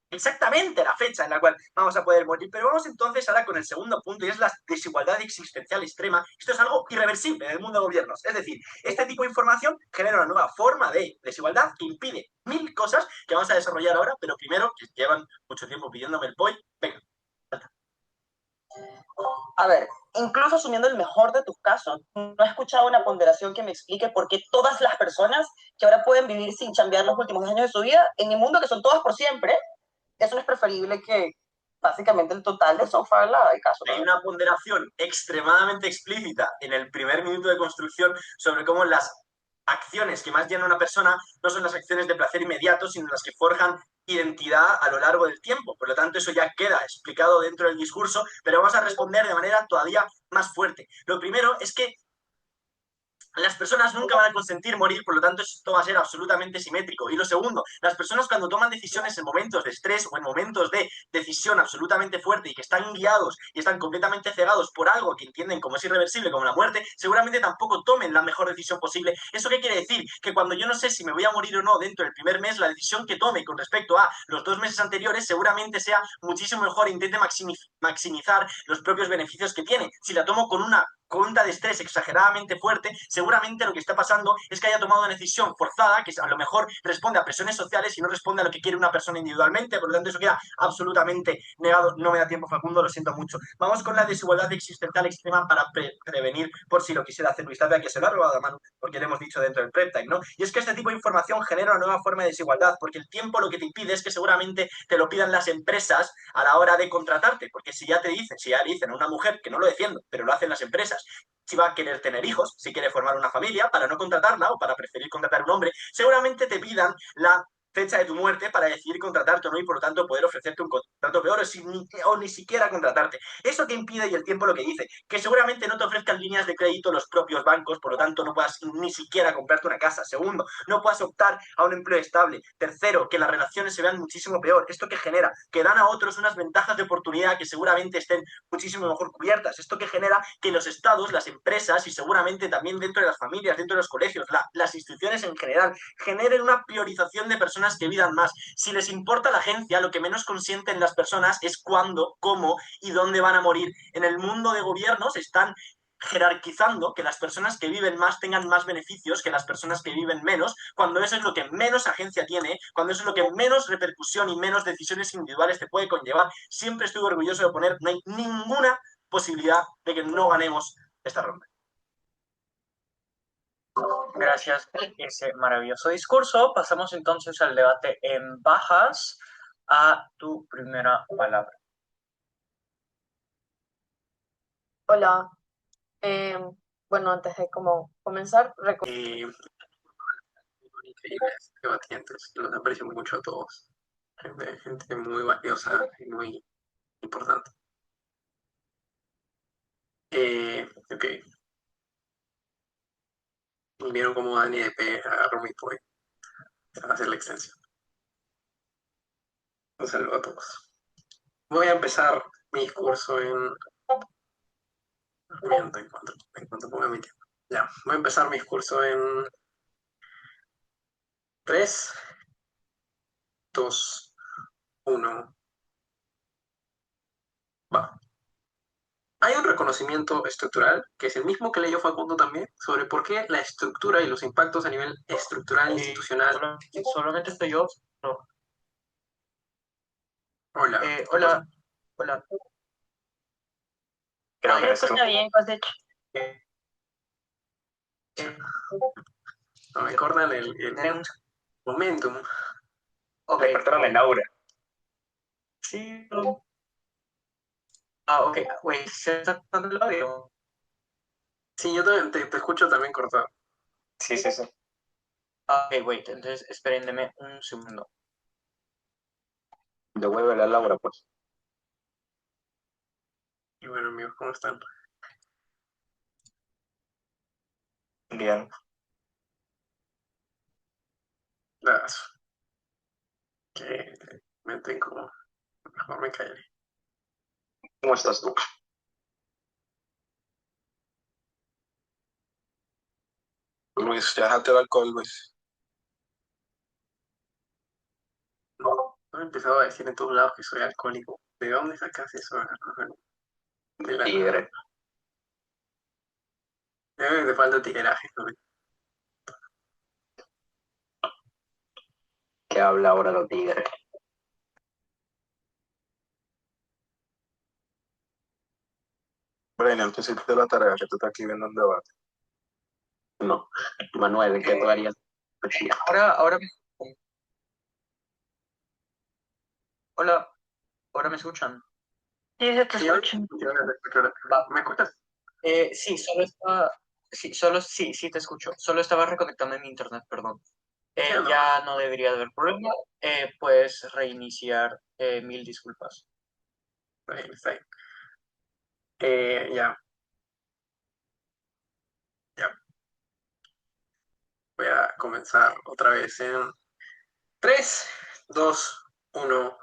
exactamente la fecha en la cual vamos a poder morir. Pero vamos entonces ahora con el segundo punto, y es la desigualdad existencial extrema. Esto es algo irreversible en el mundo de gobiernos. Es decir, este tipo de información genera una nueva forma de desigualdad que impide mil cosas que vamos a desarrollar ahora, pero primero, que llevan mucho tiempo pidiéndome el POI, venga. A ver, incluso asumiendo el mejor de tus casos, no he escuchado una ponderación que me explique por qué todas las personas que ahora pueden vivir sin chambear los últimos años de su vida en el mundo, que son todas por siempre, eso no es preferible que básicamente el total de sofá el caso. Hay una ponderación extremadamente explícita en el primer minuto de construcción sobre cómo las acciones que más llenan a una persona no son las acciones de placer inmediato, sino las que forjan identidad a lo largo del tiempo. Por lo tanto, eso ya queda explicado dentro del discurso, pero vamos a responder de manera todavía más fuerte. Lo primero es que las personas nunca van a consentir morir, por lo tanto esto va a ser absolutamente simétrico. Y lo segundo, las personas cuando toman decisiones en momentos de estrés o en momentos de decisión absolutamente fuerte y que están guiados y están completamente cegados por algo que entienden como es irreversible, como la muerte, seguramente tampoco tomen la mejor decisión posible. ¿Eso qué quiere decir? Que cuando yo no sé si me voy a morir o no dentro del primer mes, la decisión que tome con respecto a los 2 meses anteriores seguramente sea muchísimo mejor e intente maximizar los propios beneficios que tiene. Si la tomo con una cuenta de estrés exageradamente fuerte, seguramente lo que está pasando es que haya tomado una decisión forzada que a lo mejor responde a presiones sociales y no responde a lo que quiere una persona individualmente. Por lo tanto, eso queda absolutamente negado. No me da tiempo, Facundo, lo siento mucho. Vamos con la desigualdad existencial extrema para prevenir, por si lo quisiera hacer Luis Tapia, que se lo ha robado a Manu, porque le hemos dicho dentro del prep time, ¿no? Y es que este tipo de información genera una nueva forma de desigualdad, porque el tiempo lo que te impide es que seguramente te lo pidan las empresas a la hora de contratarte, porque si ya le dicen a una mujer, que no lo defiendo, pero lo hacen las empresas, si va a querer tener hijos, si quiere formar una familia, para no contratarla o para preferir contratar a un hombre, seguramente te pidan la fecha de tu muerte para decidir contratarte o no, y por lo tanto poder ofrecerte un contrato peor o ni siquiera contratarte. ¿Eso que impide? Y el tiempo lo que dice, que seguramente no te ofrezcan líneas de crédito los propios bancos, por lo tanto no puedas ni siquiera comprarte una casa. Segundo, no puedas optar a un empleo estable. Tercero, que las relaciones se vean muchísimo peor. ¿Esto que genera? Que dan a otros unas ventajas de oportunidad que seguramente estén muchísimo mejor cubiertas. Esto que genera que los estados, las empresas y seguramente también dentro de las familias, dentro de los colegios, las instituciones en general, generen una priorización de personas que vivan más. Si les importa la agencia, lo que menos consienten las personas es cuándo, cómo y dónde van a morir. En el mundo de gobiernos están jerarquizando que las personas que viven más tengan más beneficios que las personas que viven menos, cuando eso es lo que menos agencia tiene, cuando eso es lo que menos repercusión y menos decisiones individuales te puede conllevar. Siempre estoy orgulloso de poner, no hay ninguna posibilidad de que no ganemos esta ronda. Gracias por ese maravilloso discurso. Pasamos entonces al debate en bajas. A tu primera palabra. Hola. Bueno, antes de comenzar, Increíbles debatientes, los aprecio mucho a todos. Gente muy valiosa y muy importante. Ok. Vieron cómo Dani de P agarró mi point. Va a hacer la extensión. Un saludo a todos. Voy a empezar mi discurso en... Miento, en cuanto ponga mi tiempo. Ya, voy a empezar mi discurso en 3, 2, 1. Va. Hay un reconocimiento estructural, que es el mismo que leyó Facundo también, sobre por qué la estructura y los impactos a nivel estructural institucional. Solamente estoy yo. No. Hola. Hola. Hola. Creo que Eso está bien, Cosecha. No, me cortan el momentum. Ok. Le cortaron el aura. Sí. Ah, ok. Wait, ¿se está cortando el audio? Sí, yo también te escucho también cortado. Sí, sí, sí. Ah, ok, wait. Entonces, espérenme un segundo. Devuélvele a Laura, pues. Y bueno, amigos, ¿cómo están? Bien. Las que me tengo, mejor me callaré. ¿Cómo estás tú? Luis, ya dejaste el alcohol, Luis. No he empezado a decir en todos lados que soy alcohólico. ¿De dónde sacas eso? De la Tigre. te falta tigueraje, ¿no? ¿Qué habla ahora los tigres? Brennan, tú hiciste la tarea que tú estás aquí viendo un debate. No. Manuel, ¿qué tú harías? Ahora hola, ahora me escuchan. Sí, se te Sí, escucha. ¿Me escuchas? Sí, sí te escucho. Solo estaba reconectando en mi internet, perdón. Sí, no. Ya no debería de haber problema. Puedes reiniciar. Mil disculpas. Está bien. Ya. Voy a comenzar otra vez en 3, 2, 1.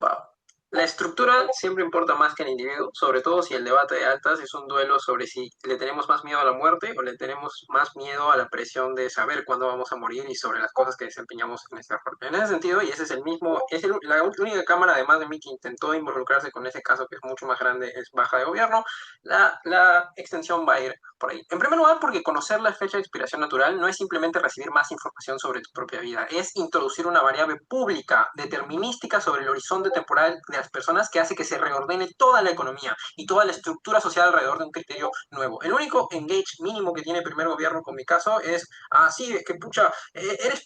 Va. La estructura siempre importa más que el individuo, sobre todo si el debate de altas es un duelo sobre si le tenemos más miedo a la muerte o le tenemos más miedo a la presión de saber cuándo vamos a morir y sobre las cosas que desempeñamos en ese rol. En ese sentido, y ese es el mismo, la única cámara además de mí que intentó involucrarse con ese caso que es mucho más grande, es Baja de Gobierno, la extensión va a ir por ahí. En primer lugar, porque conocer la fecha de expiración natural no es simplemente recibir más información sobre tu propia vida, es introducir una variable pública, determinística sobre el horizonte temporal de las personas que hace que se reordene toda la economía y toda la estructura social alrededor de un criterio nuevo. El único engage mínimo que tiene el primer gobierno con mi caso es, sí, es que pucha,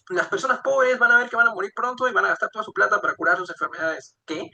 las personas pobres van a ver que van a morir pronto y van a gastar toda su plata para curar sus enfermedades. ¿Qué?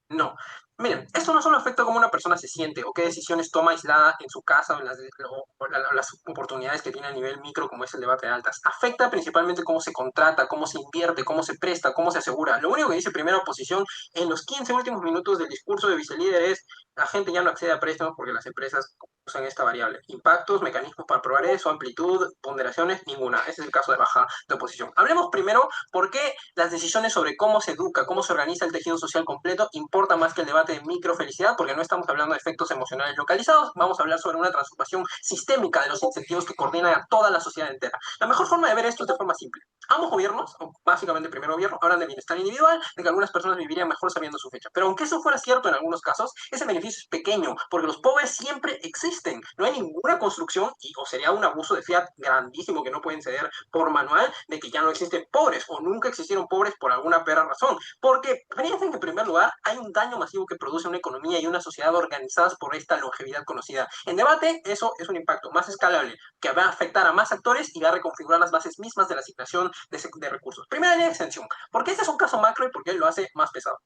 No. Miren, esto no solo afecta cómo una persona se siente o qué decisiones toma aislada en su casa o las oportunidades que tiene a nivel micro, como es el debate de altas. Afecta principalmente cómo se contrata, cómo se invierte, cómo se presta, cómo se asegura. Lo único que dice primera oposición en los 15 últimos minutos del discurso de vicelíder es la gente ya no accede a préstamos porque las empresas usan esta variable. Impactos, mecanismos para probar eso, amplitud, ponderaciones, ninguna. Ese es el caso de baja de oposición. Hablemos primero por qué las decisiones sobre cómo se educa, cómo se organiza el tejido social completo importa más que el debate de microfelicidad, porque no estamos hablando de efectos emocionales localizados, vamos a hablar sobre una transformación sistémica de los incentivos que coordinan a toda la sociedad entera. La mejor forma de ver esto es de forma simple. Ambos gobiernos, o básicamente el primer gobierno, hablan de bienestar individual, de que algunas personas vivirían mejor sabiendo su fecha. Pero aunque eso fuera cierto en algunos casos, ese beneficio es pequeño, porque los pobres siempre existen. No hay ninguna construcción, o sería un abuso de fiat grandísimo que no pueden ceder por manual, de que ya no existen pobres, o nunca existieron pobres por alguna perra razón. Porque piensen que en primer lugar hay un daño masivo que produce una economía y una sociedad organizadas por esta longevidad conocida. En debate, eso es un impacto más escalable, que va a afectar a más actores y va a reconfigurar las bases mismas de la asignación de recursos. Primera línea de extensión. ¿Por qué este es un caso macro y por qué lo hace más pesado?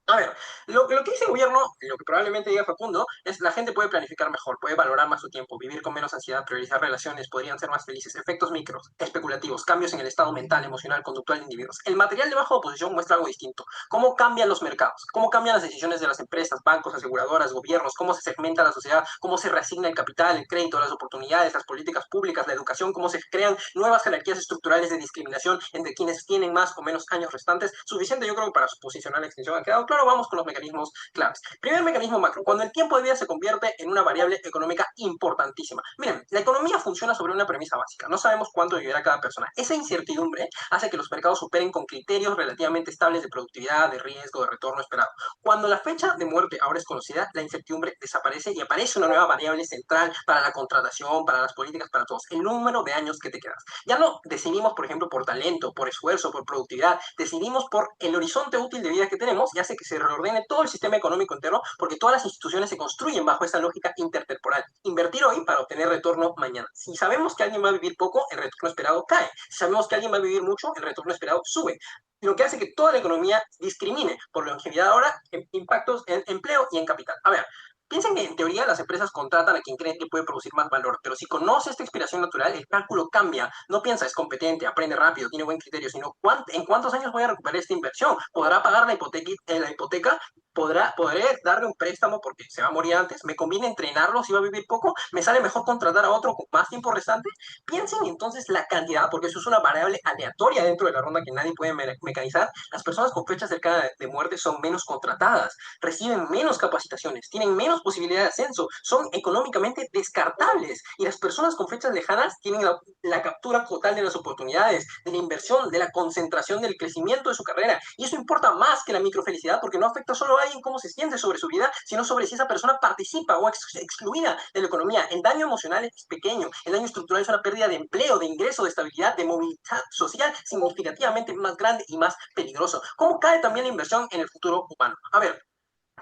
A ver, lo que dice el gobierno, lo que probablemente diga Facundo, es la gente puede planificar mejor, puede valorar más su tiempo, vivir con menos ansiedad, priorizar relaciones, podrían ser más felices, efectos micros, especulativos, cambios en el estado mental, emocional, conductual de individuos. El material de baja oposición muestra algo distinto. Cómo cambian los mercados, cómo cambian las decisiones de las empresas, bancos, aseguradoras, gobiernos, cómo se segmenta la sociedad, cómo se reasigna el capital, el crédito, las oportunidades, las políticas públicas, la educación, cómo se crean nuevas jerarquías estructurales de discriminación entre quienes tienen más o menos años restantes. Suficiente, yo creo, para posicionar la extensión. ¿Ha quedado claro? primero vamos con los mecanismos claves. Primer mecanismo macro, cuando el tiempo de vida se convierte en una variable económica importantísima. Miren, la economía funciona sobre una premisa básica. No sabemos cuánto vivirá cada persona. Esa incertidumbre hace que los mercados operen con criterios relativamente estables de productividad, de riesgo, de retorno esperado. Cuando la fecha de muerte ahora es conocida, la incertidumbre desaparece y aparece una nueva variable central para la contratación, para las políticas, para todos. El número de años que te quedas. Ya no decidimos, por ejemplo, por talento, por esfuerzo, por productividad. Decidimos por el horizonte útil de vida que tenemos y hace que se reordene todo el sistema económico entero porque todas las instituciones se construyen bajo esa lógica intertemporal. Invertir hoy para obtener retorno mañana. Si sabemos que alguien va a vivir poco, el retorno esperado cae. Si sabemos que alguien va a vivir mucho, el retorno esperado sube. Lo que hace que toda la economía discrimine por longevidad ahora, impactos en empleo y en capital. A ver, piensen que en teoría las empresas contratan a quien creen que puede producir más valor, pero si conoce esta expiración natural, el cálculo cambia. No piensa, es competente, aprende rápido, tiene buen criterio, sino en cuántos años voy a recuperar esta inversión. ¿Podrá pagar la hipoteca? ¿Podré darle un préstamo porque se va a morir antes? ¿Me conviene entrenarlo si va a vivir poco? ¿Me sale mejor contratar a otro con más tiempo restante? Piensen entonces la cantidad, porque eso es una variable aleatoria dentro de la ronda que nadie puede mecanizar. Las personas con fecha cercana de muerte son menos contratadas, reciben menos capacitaciones, tienen menos posibilidad de ascenso, son económicamente descartables. Y las personas con fechas lejanas tienen la captura total de las oportunidades, de la inversión, de la concentración del crecimiento de su carrera. Y eso importa más que la microfelicidad porque no afecta solo a alguien cómo se siente sobre su vida, sino sobre si esa persona participa o excluida de la economía. El daño emocional es pequeño, el daño estructural es una pérdida de empleo, de ingreso, de estabilidad, de movilidad social significativamente más grande y más peligroso. ¿Cómo cae también la inversión en el futuro humano? A ver,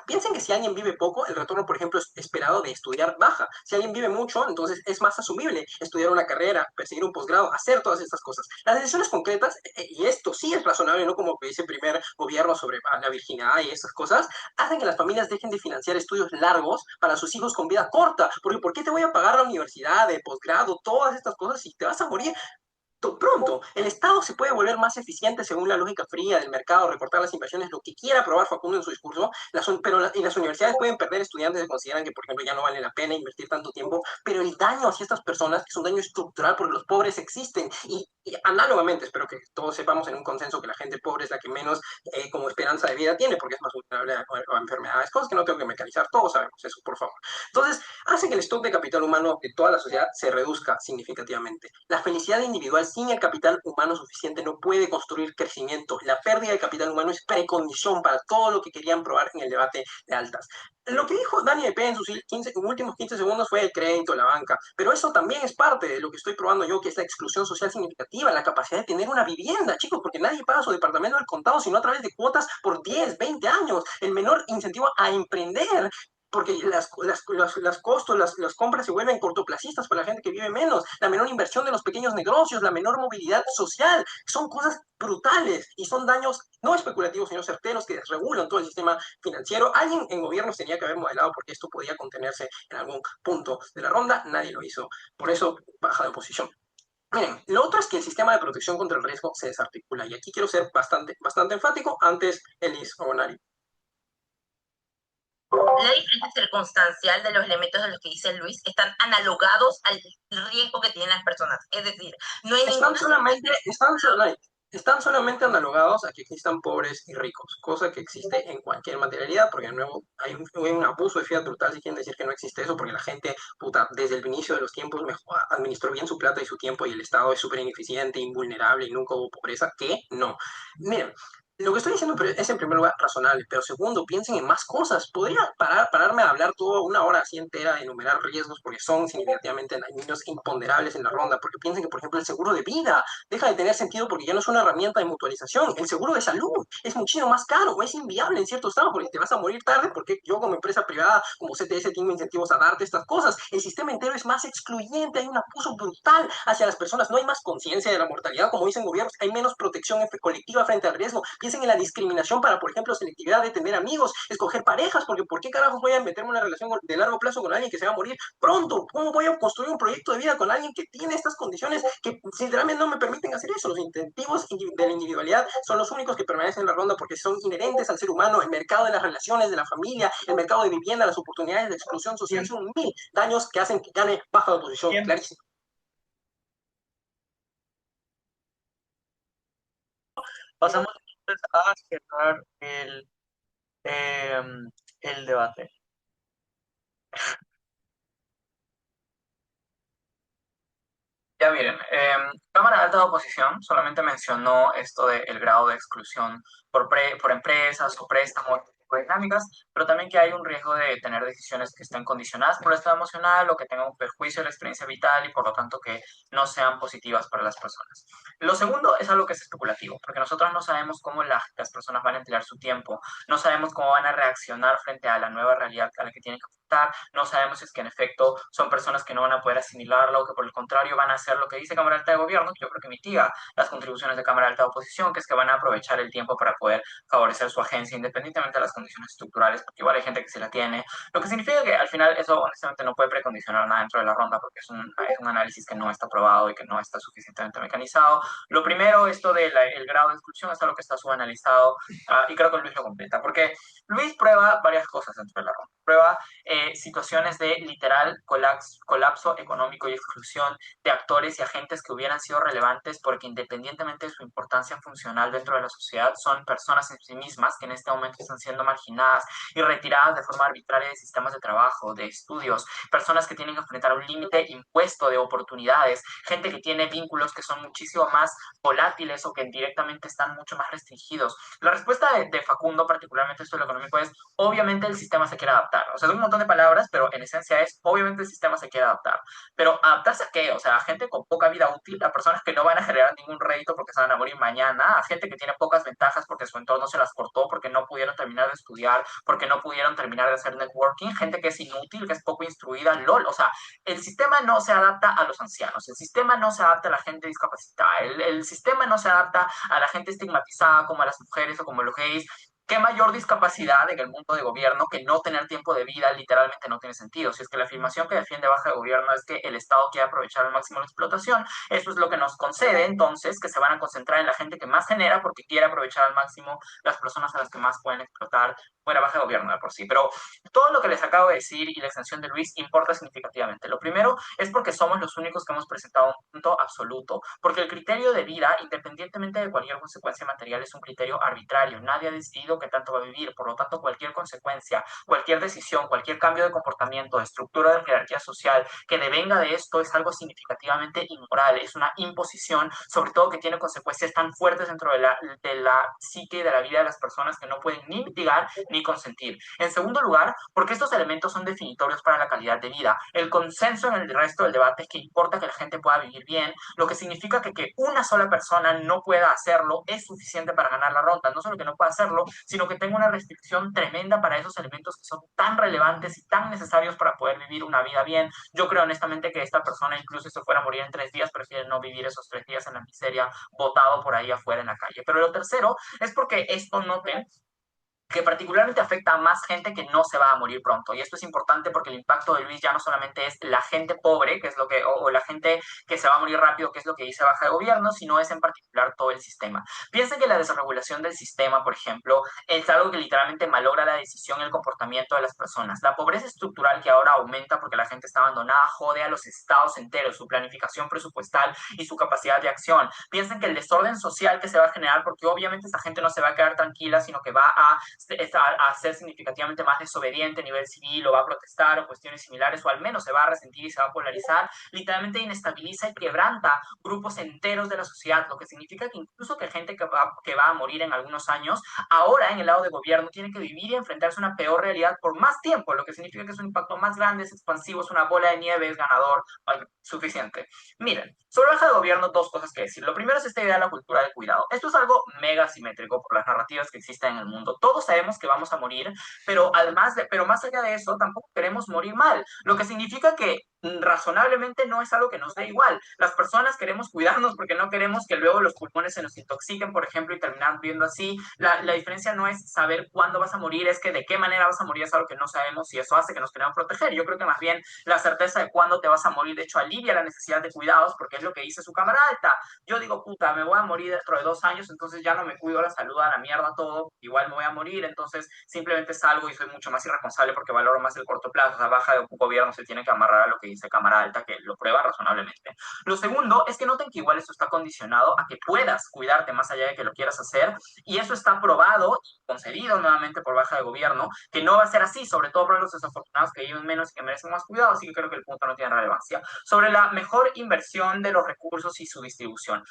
piensen que si alguien vive poco, el retorno, por ejemplo, esperado de estudiar baja. Si alguien vive mucho, entonces es más asumible estudiar una carrera, perseguir un posgrado, hacer todas estas cosas. Las decisiones concretas, y esto sí es razonable, no como que dice el primer gobierno sobre la virginidad y esas cosas, hacen que las familias dejen de financiar estudios largos para sus hijos con vida corta. Porque ¿por qué te voy a pagar la universidad, el posgrado, todas estas cosas si te vas a morir pronto? El Estado se puede volver más eficiente según la lógica fría del mercado, recortar las inversiones, lo que quiera probar Facundo en su discurso, y las universidades pueden perder estudiantes que consideran que, por ejemplo, ya no vale la pena invertir tanto tiempo, pero el daño hacia estas personas es un daño estructural porque los pobres existen y análogamente, espero que todos sepamos en un consenso que la gente pobre es la que menos como esperanza de vida tiene porque es más vulnerable a enfermedades, cosas que no tengo que mecanizar, todos sabemos eso, por favor. Entonces, hace que el stock de capital humano de toda la sociedad se reduzca significativamente. La felicidad individual sin el capital humano suficiente no puede construir crecimiento. La pérdida de capital humano es precondición para todo lo que querían probar en el debate de altas. Lo que dijo Dani EP en sus últimos 15 segundos fue el crédito, la banca, pero eso también es parte de lo que estoy probando yo, que es la exclusión social significativa, la capacidad de tener una vivienda, chicos, porque nadie paga su departamento al contado, sino a través de cuotas por 10, 20 años, el menor incentivo a emprender, porque las costos, las compras se vuelven cortoplacistas para la gente que vive menos, la menor inversión de los pequeños negocios, la menor movilidad social, son cosas brutales y son daños no especulativos, sino certeros que desregulan todo el sistema financiero. Alguien en gobiernos tenía que haber modelado porque esto podía contenerse en algún punto de la ronda, nadie lo hizo, por eso baja de posición. Miren, lo otro es que el sistema de protección contra el riesgo se desarticula y aquí quiero ser bastante enfático antes Elis Ogonari. La diferencia circunstancial de los elementos de los que dice Luis están analogados al riesgo que tienen las personas. Es decir, no hay están solamente analogados a que existan pobres y ricos, cosa que existe en cualquier materialidad, porque de nuevo hay un abuso de fiat brutal si quieren decir que no existe eso, porque la gente, puta, desde el inicio de los tiempos administró bien su plata y su tiempo y el Estado es súper ineficiente, invulnerable y nunca hubo pobreza, que no. Miren, lo que estoy diciendo es en primer lugar razonable, pero segundo, piensen en más cosas. Podría pararme a hablar toda una hora así entera, de enumerar riesgos, porque son significativamente dañinos e imponderables en la ronda, porque piensen que, por ejemplo, el seguro de vida deja de tener sentido porque ya no es una herramienta de mutualización. El seguro de salud es muchísimo más caro o es inviable en ciertos estados porque te vas a morir tarde, porque yo como empresa privada, como CTS, tengo incentivos a darte estas cosas. El sistema entero es más excluyente, hay un abuso brutal hacia las personas, no hay más conciencia de la mortalidad, como dicen gobiernos, hay menos protección colectiva frente al riesgo. Piensen en la discriminación para, por ejemplo, selectividad de tener amigos, escoger parejas, porque ¿por qué carajos voy a meterme en una relación de largo plazo con alguien que se va a morir pronto? ¿Cómo voy a construir un proyecto de vida con alguien que tiene estas condiciones que sinceramente no me permiten hacer eso? Los incentivos de la individualidad son los únicos que permanecen en la ronda porque son inherentes al ser humano. El mercado de las relaciones, de la familia, el mercado de vivienda, las oportunidades de exclusión social son mil daños que hacen que gane baja de oposición, clarísimo. Pasamos entonces a cerrar el el debate. Ya miren, Cámara Alta de Oposición solamente mencionó esto del grado de exclusión por empresas o préstamos o dinámicas, pero también que hay un riesgo de tener decisiones que estén condicionadas por el estado emocional o que tengan un perjuicio de la experiencia vital y por lo tanto que no sean positivas para las personas. Lo segundo es algo que es especulativo, porque nosotros no sabemos cómo las personas van a emplear su tiempo, no sabemos cómo van a reaccionar frente a la nueva realidad a la que tienen que afrontar, no sabemos si es que en efecto son personas que no van a poder asimilarlo o que por el contrario van a hacer lo que dice Cámara Alta de Gobierno, que yo creo que mitiga las contribuciones de Cámara Alta de Oposición, que es que van a aprovechar el tiempo para poder favorecer su agencia independientemente de las condiciones estructurales, porque igual hay gente que sí la tiene, lo que significa que al final eso honestamente no puede precondicionar nada dentro de la ronda porque es un análisis que no está probado y que no está suficientemente mecanizado. Lo primero, esto del grado de exclusión es algo que está subanalizado y creo que Luis lo completa, porque Luis prueba varias cosas dentro de la ronda. Prueba situaciones de literal colapso económico y exclusión de actores y agentes que hubieran sido relevantes porque independientemente de su importancia funcional dentro de la sociedad, son personas en sí mismas que en este momento están siendo marginadas y retiradas de forma arbitraria de sistemas de trabajo, de estudios, personas que tienen que enfrentar un límite impuesto de oportunidades, gente que tiene vínculos que son muchísimo más volátiles o que directamente están mucho más restringidos. La respuesta de Facundo, particularmente esto de lo económico, es obviamente el sistema se quiere adaptar. O sea, es un montón de palabras, pero en esencia es obviamente el sistema se quiere adaptar. Pero ¿adaptarse a qué? O sea, a gente con poca vida útil, a personas que no van a generar ningún rédito porque se van a morir mañana, a gente que tiene pocas ventajas porque su entorno se las cortó, porque no pudieron terminar de estudiar, porque no pudieron terminar de hacer networking, gente que es inútil, que es poco instruida, LOL. O sea, el sistema no se adapta a los ancianos, el sistema no se adapta a la gente discapacitada, el sistema no se adapta a la gente estigmatizada como a las mujeres o como los gays. ¿Qué mayor discapacidad en el mundo de gobierno que no tener tiempo de vida literalmente no tiene sentido? Si es que la afirmación que defiende Baja de Gobierno es que el Estado quiere aprovechar al máximo la explotación, eso es lo que nos concede entonces que se van a concentrar en la gente que más genera porque quiere aprovechar al máximo las personas a las que más pueden explotar fuera Baja de Gobierno de por sí. Pero todo lo que les acabo de decir y la extensión de Luis importa significativamente. Lo primero es porque somos los únicos que hemos presentado un punto absoluto, porque el criterio de vida, independientemente de cualquier consecuencia material, es un criterio arbitrario. Nadie ha decidido qué tanto va a vivir, por lo tanto, cualquier consecuencia, cualquier decisión, cualquier cambio de comportamiento, de estructura de jerarquía social que devenga de esto es algo significativamente inmoral, es una imposición, sobre todo que tiene consecuencias tan fuertes dentro de la psique y de la vida de las personas que no pueden ni mitigar ni consentir. En segundo lugar, porque estos elementos son definitorios para la calidad de vida. El consenso en el resto del debate es que importa que la gente pueda vivir bien, lo que significa que una sola persona no pueda hacerlo es suficiente para ganar la ronda. No solo que no pueda hacerlo, sino que tenga una restricción tremenda para esos elementos que son tan relevantes y tan necesarios para poder vivir una vida bien. Yo creo honestamente que esta persona, incluso si se fuera a morir en 3 días, prefiere no vivir esos 3 días en la miseria, botado por ahí afuera en la calle. Pero lo tercero es porque esto noten que particularmente afecta a más gente que no se va a morir pronto. Y esto es importante porque el impacto de Luis ya no solamente es la gente pobre, que es lo que, o la gente que se va a morir rápido, que es lo que dice Baja de Gobierno, sino es en particular todo el sistema. Piensen que la desregulación del sistema, por ejemplo, es algo que literalmente malogra la decisión y el comportamiento de las personas. La pobreza estructural que ahora aumenta porque la gente está abandonada jode a los estados enteros, su planificación presupuestal y su capacidad de acción. Piensen que el desorden social que se va a generar, porque obviamente esa gente no se va a quedar tranquila, sino que va a ser significativamente más desobediente a nivel civil o va a protestar o cuestiones similares o al menos se va a resentir y se va a polarizar, literalmente inestabiliza y quebranta grupos enteros de la sociedad, lo que significa que incluso que gente que va a morir en algunos años, ahora en el lado de gobierno tiene que vivir y enfrentarse a una peor realidad por más tiempo, lo que significa que es un impacto más grande, es expansivo, es una bola de nieve, es ganador, suficiente. Miren, sobre Baja de Gobierno, dos cosas que decir. Lo primero es esta idea de la cultura del cuidado. Esto es algo mega simétrico por las narrativas que existen en el mundo. Todos sabemos que vamos a morir, pero más allá de eso, tampoco queremos morir mal, lo que significa que razonablemente no es algo que nos dé igual. Las personas queremos cuidarnos porque no queremos que luego los pulmones se nos intoxiquen, por ejemplo, y terminar viviendo así. La diferencia no es saber cuándo vas a morir, es que de qué manera vas a morir es algo que no sabemos y eso hace que nos queremos proteger. Yo creo que más bien la certeza de cuándo te vas a morir, de hecho, alivia la necesidad de cuidados porque es lo que dice su cámara alta. Yo digo, puta, me voy a morir dentro de 2 años, entonces ya no me cuido la salud, a la mierda todo, igual me voy a morir. vivir, entonces simplemente salgo y soy mucho más irresponsable porque valoro más el corto plazo. O sea, baja de gobierno se tiene que amarrar a lo que dice Cámara Alta, que lo prueba razonablemente. Lo segundo es que noten que igual esto está condicionado a que puedas cuidarte más allá de que lo quieras hacer, y eso está probado y concedido nuevamente por baja de gobierno, que no va a ser así, sobre todo para los desafortunados que viven menos y que merecen más cuidado, así que creo que el punto no tiene relevancia. Sobre la mejor inversión de los recursos y su distribución.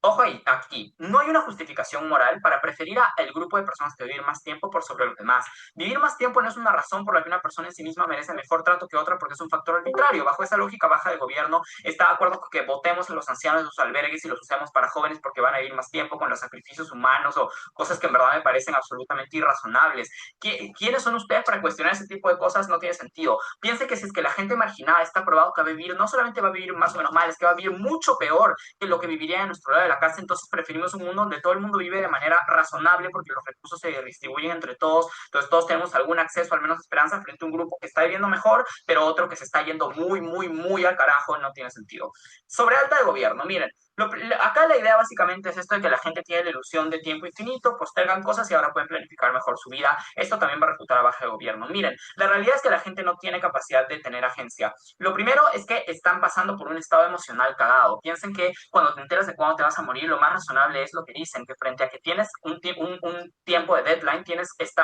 Ojo ahí, aquí, no hay una justificación moral para preferir al grupo de personas que vivir más tiempo por sobre los demás. Vivir más tiempo no es una razón por la que una persona en sí misma merece mejor trato que otra porque es un factor arbitrario. Bajo esa lógica baja de gobierno, está de acuerdo con que votemos en los ancianos de sus albergues y los usemos para jóvenes porque van a vivir más tiempo con los sacrificios humanos o cosas que en verdad me parecen absolutamente irrazonables. ¿Quiénes son ustedes para cuestionar ese tipo de cosas? No tiene sentido. Piense que si es que la gente marginada está probado que va a vivir, no solamente va a vivir más o menos mal, es que va a vivir mucho peor que lo que viviría en nuestro lado de la casa. Entonces preferimos un mundo donde todo el mundo vive de manera razonable porque los recursos se distribuyen entre todos, entonces todos tenemos algún acceso, al menos esperanza, frente a un grupo que está viviendo mejor, pero otro que se está yendo muy, muy, muy al carajo. No tiene sentido. Sobre alta de gobierno, miren, acá la idea básicamente es esto de que la gente tiene la ilusión de tiempo infinito, postergan cosas y ahora pueden planificar mejor su vida. Esto también va a refutar a baja de gobierno. Miren, la realidad es que la gente no tiene capacidad de tener agencia. Lo primero es que están pasando por un estado emocional cagado. Piensen que cuando te enteras de cuándo te vas a morir, lo más razonable es lo que dicen, que frente a que tienes un tiempo de deadline,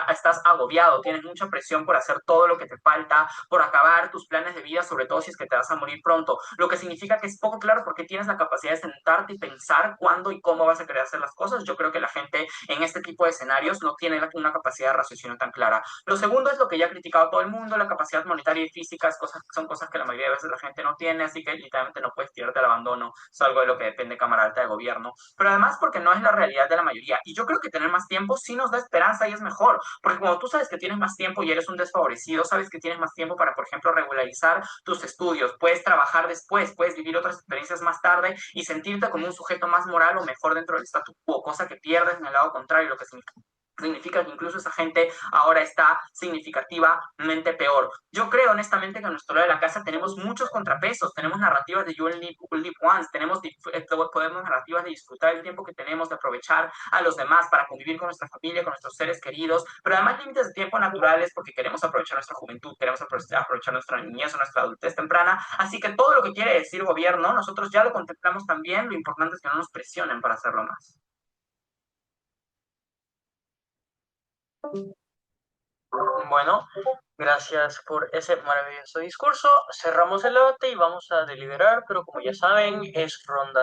estás agobiado, tienes mucha presión por hacer todo lo que te falta, por acabar tus planes de vida, sobre todo si es que te vas a morir pronto, lo que significa que es poco claro porque tienes la capacidad de sentarte y pensar cuándo y cómo vas a querer hacer las cosas. Yo creo que la gente en este tipo de escenarios no tiene una capacidad de raciocinio tan clara. Lo segundo es lo que ya ha criticado todo el mundo, la capacidad monetaria y física, son cosas que la mayoría de veces la gente no tiene, así que literalmente no puedes tirarte al abandono, es algo de lo que depende Cámara Alta de Gobierno, pero además porque no es la realidad de la mayoría, y yo creo que tener más tiempo sí nos da esperanza y es mejor, porque cuando tú sabes que tienes más tiempo y eres un desfavorecido, sabes que tienes más tiempo para, por ejemplo, regularizar tus estudios, puedes trabajar después, puedes vivir otras experiencias más tarde y sentirte como un sujeto más moral o mejor dentro del statu quo, cosa que pierdes en el lado contrario, lo que significa que incluso esa gente ahora está significativamente peor. Yo creo honestamente que en nuestro lado de la casa tenemos muchos contrapesos, tenemos narrativas de You Only Live Once, podemos narrativas de disfrutar el tiempo que tenemos, de aprovechar a los demás para convivir con nuestra familia, con nuestros seres queridos, pero además límites de tiempo naturales porque queremos aprovechar nuestra juventud, queremos aprovechar nuestra niñez o nuestra adultez temprana, así que todo lo que quiere decir gobierno, nosotros ya lo contemplamos también, lo importante es que no nos presionen para hacerlo más. Bueno, gracias por ese maravilloso discurso. Cerramos el debate y vamos a deliberar, pero como ya saben, es ronda